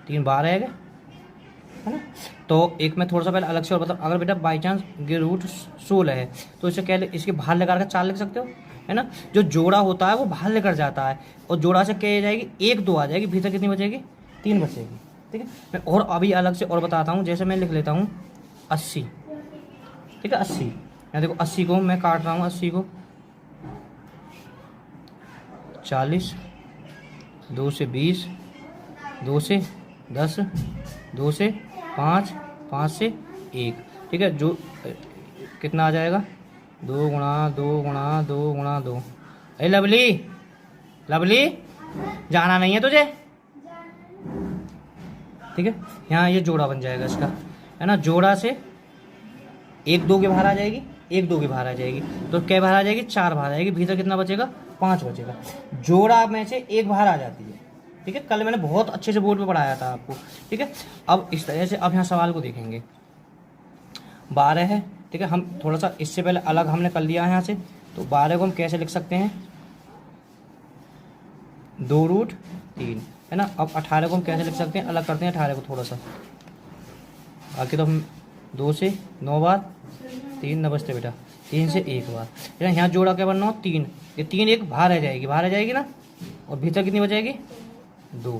3 12 है ना। तो एक मैं थोड़ा सा पहले अलग से और बता, अगर बेटा बाई चांस ये रूट 16 है तो इसे क्या, इसके बाहर लगा कर 4 लिख सकते हो, है ना। जो जोड़ा होता है वो बाहर लेकर जाता है, और जोड़ा से क्या जाएगी, 1 2 आ जाएगी, भीतर कितनी बचेगी, 3 बचेगी, ठीक है। मैं और अभी अलग से और बताता हूँ, जैसे मैं लिख लेता हूँ 80, ठीक है, 80। यहाँ देखो 80 को मैं काट रहा हूँ, 80 को 40, 2 से 20, 2 से 10, 2 से 5, 5 से 1, ठीक है। जो कितना आ जाएगा, 2 गुणा 2 गुणा 2 गुणा 2। अरे लवली, लवली जाना नहीं है तुझे, ठीक है। यहाँ ये जोड़ा बन जाएगा इसका, है ना। जोड़ा से 1 2 के बाहर आ जाएगी, 1 2 के बाहर आ जाएगी, तो क्या बाहर आ जाएगी, 4 बाहर आएगी, भीतर कितना बचेगा, 5 बचेगा। जोड़ा में से 1 बाहर आ जाती है, ठीक है। कल मैंने बहुत अच्छे से बोर्ड पे पढ़ाया था आपको, ठीक है। अब इस तरह से अब यहाँ सवाल को देखेंगे, 12 है, ठीक है। हम थोड़ा सा इससे पहले अलग हमने कर लिया है यहाँ से, तो 12 को हम कैसे लिख सकते हैं, 2 रूट 3, है ना। अब 18 को हम कैसे लिख सकते हैं, अलग करते हैं 18 को थोड़ा सा, बाकी तो हम 2 से 9 बार 3 न बचते बेटा, 3 से 1 बार, है ना। यहाँ जोड़ा क्या बनना हो, 3, ये 3 1 बाहर आ जाएगी, बाहर आ जाएगी ना, और भीतर कितनी बचेगी, 2,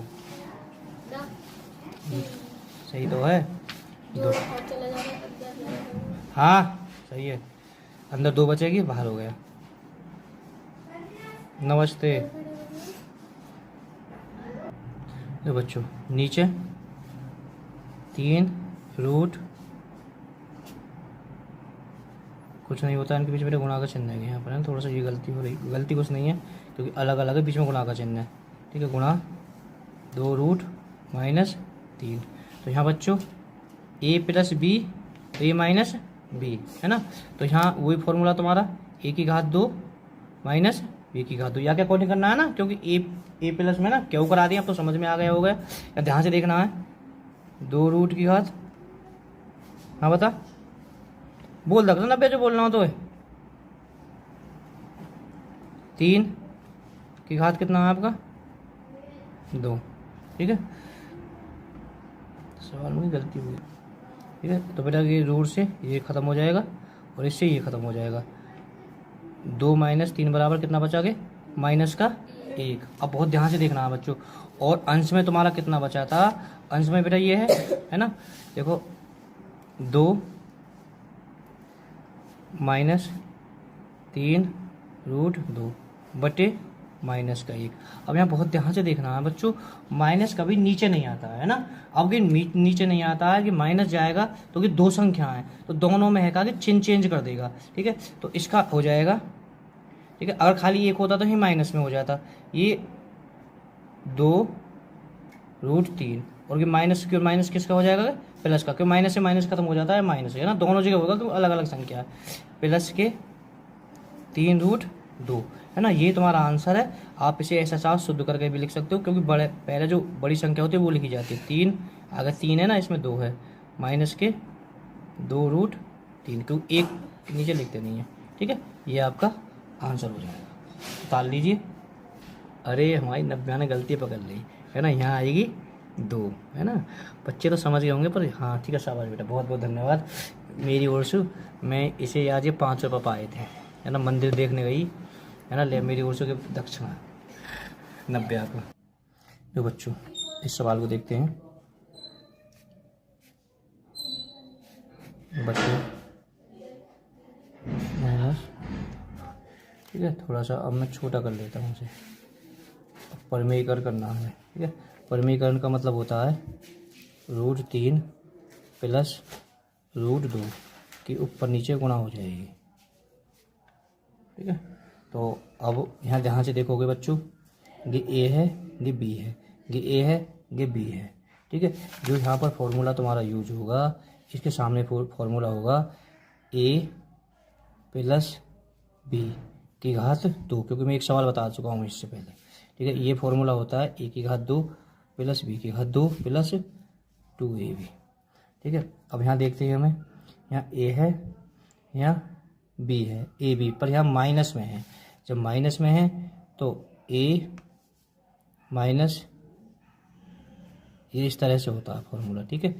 सही तो है, 2, हाँ सही है, अंदर 2 बचेगी, बाहर हो गया। नमस्ते। तो बच्चों नीचे 3 रूट, कुछ नहीं होता, इनके बीच में गुणा का चिन्ह है यहाँ पर, है थोड़ा सा ये गलती हो रही, गलती कुछ नहीं है क्योंकि अलग अलग है, बीच में गुणा का चिन्ह है, ठीक है। गुणा 2 रूट माइनस 3, तो यहाँ बच्चों a plus B, a minus B, है ना। तो यहाँ वही फॉर्मूला तुम्हारा a की घात 2 माइनस b की घात 2, या क्या कोडिंग करना है ना, क्योंकि a प्लस में ना क्यों करा दिया, अब तो समझ में आ गया होगा, या ध्यान से देखना है। 2 रूट की घात, हाँ बता, बोल दो ना जो बोलना हो तो, 3 की घात कितना है आपका, 2, ठीक है। सवाल में गलती हुई, ठीक है। तो बेटा ये रूट से ये ख़त्म हो जाएगा और इससे ये ख़त्म हो जाएगा, 2 माइनस 3 बराबर कितना बचा के, -1। अब बहुत ध्यान से देखना है बच्चों, और अंश में तुम्हारा कितना बचा था, अंश में बेटा ये है ना, देखो 2 माइनस 3 रूट 2 बटे -1। अब यहाँ बहुत ध्यान से देखना है बच्चों, माइनस कभी नीचे नहीं आता है ना। अब ये नीचे नहीं आता है कि माइनस जाएगा तो कि 2 संख्या है, तो दोनों में है कहा कि चिन्ह चेंज कर देगा, ठीक है। तो इसका हो जाएगा, ठीक है। अगर खाली 1 होता तो ही माइनस में हो जाता, ये 2 रूट 3, और ये माइनस किसका हो जाएगा, प्लस का, क्यों माइनस से माइनस खत्म हो जाता है, माइनस है ना, दोनों जगह होगा क्योंकि अलग अलग संख्या है, प्लस के 3 रूट 2, है ना। ये तुम्हारा आंसर है। आप इसे ऐसा साफ शुद्ध करके भी लिख सकते हो, क्योंकि बड़े पहले जो बड़ी संख्या होती है वो लिखी जाती है, 3 अगर 3 है ना, इसमें 2 है, माइनस के 2 रूट 3, क्योंकि 1 नीचे लिखते नहीं है, ठीक है। ये आपका आंसर हो जाएगा, उतार लीजिए। अरे हमारी नब्या ने गलती पकड़ ली, है ना, यहाँ आएगी 2, है ना। बच्चे तो समझ गए होंगे, पर हाँ ठीक है, शाबाश बेटा, बहुत बहुत धन्यवाद मेरी ओर से। मैं इसे आज ये 5 रुपये पाए थे, है ना, मंदिर देखने गई, है ना, ले मेरी ओर से दक्षिणा 90 का। जो बच्चों इस सवाल को देखते हैं, बच्चों ठीक है, थोड़ा सा अब मैं छोटा कर लेता हूँ इसे, परिमेयीकरण करना है, ठीक है। परिमेयीकरण का मतलब होता है रूट 3 प्लस रूट 2 की ऊपर नीचे गुणा हो जाएगी, ठीक है। तो अब यहाँ ध्यान से देखोगे बच्चों, ये ए है, ये बी है, ये ए है, ये बी है, ठीक है। जो यहाँ पर फॉर्मूला तुम्हारा यूज होगा, इसके सामने फॉर्मूला होगा a प्लस b की घात 2, क्योंकि मैं एक सवाल बता चुका हूँ इससे पहले, ठीक है। ये फॉर्मूला होता है a की घात 2 प्लस b की घात 2 प्लस 2ab, ठीक है। अब यहाँ देखते हैं, हमें यहाँ a है, यहाँ b है, ए बी, पर यहाँ माइनस में है। जब माइनस में है तो a माइनस, ये इस तरह से होता है फॉर्मूला, ठीक है।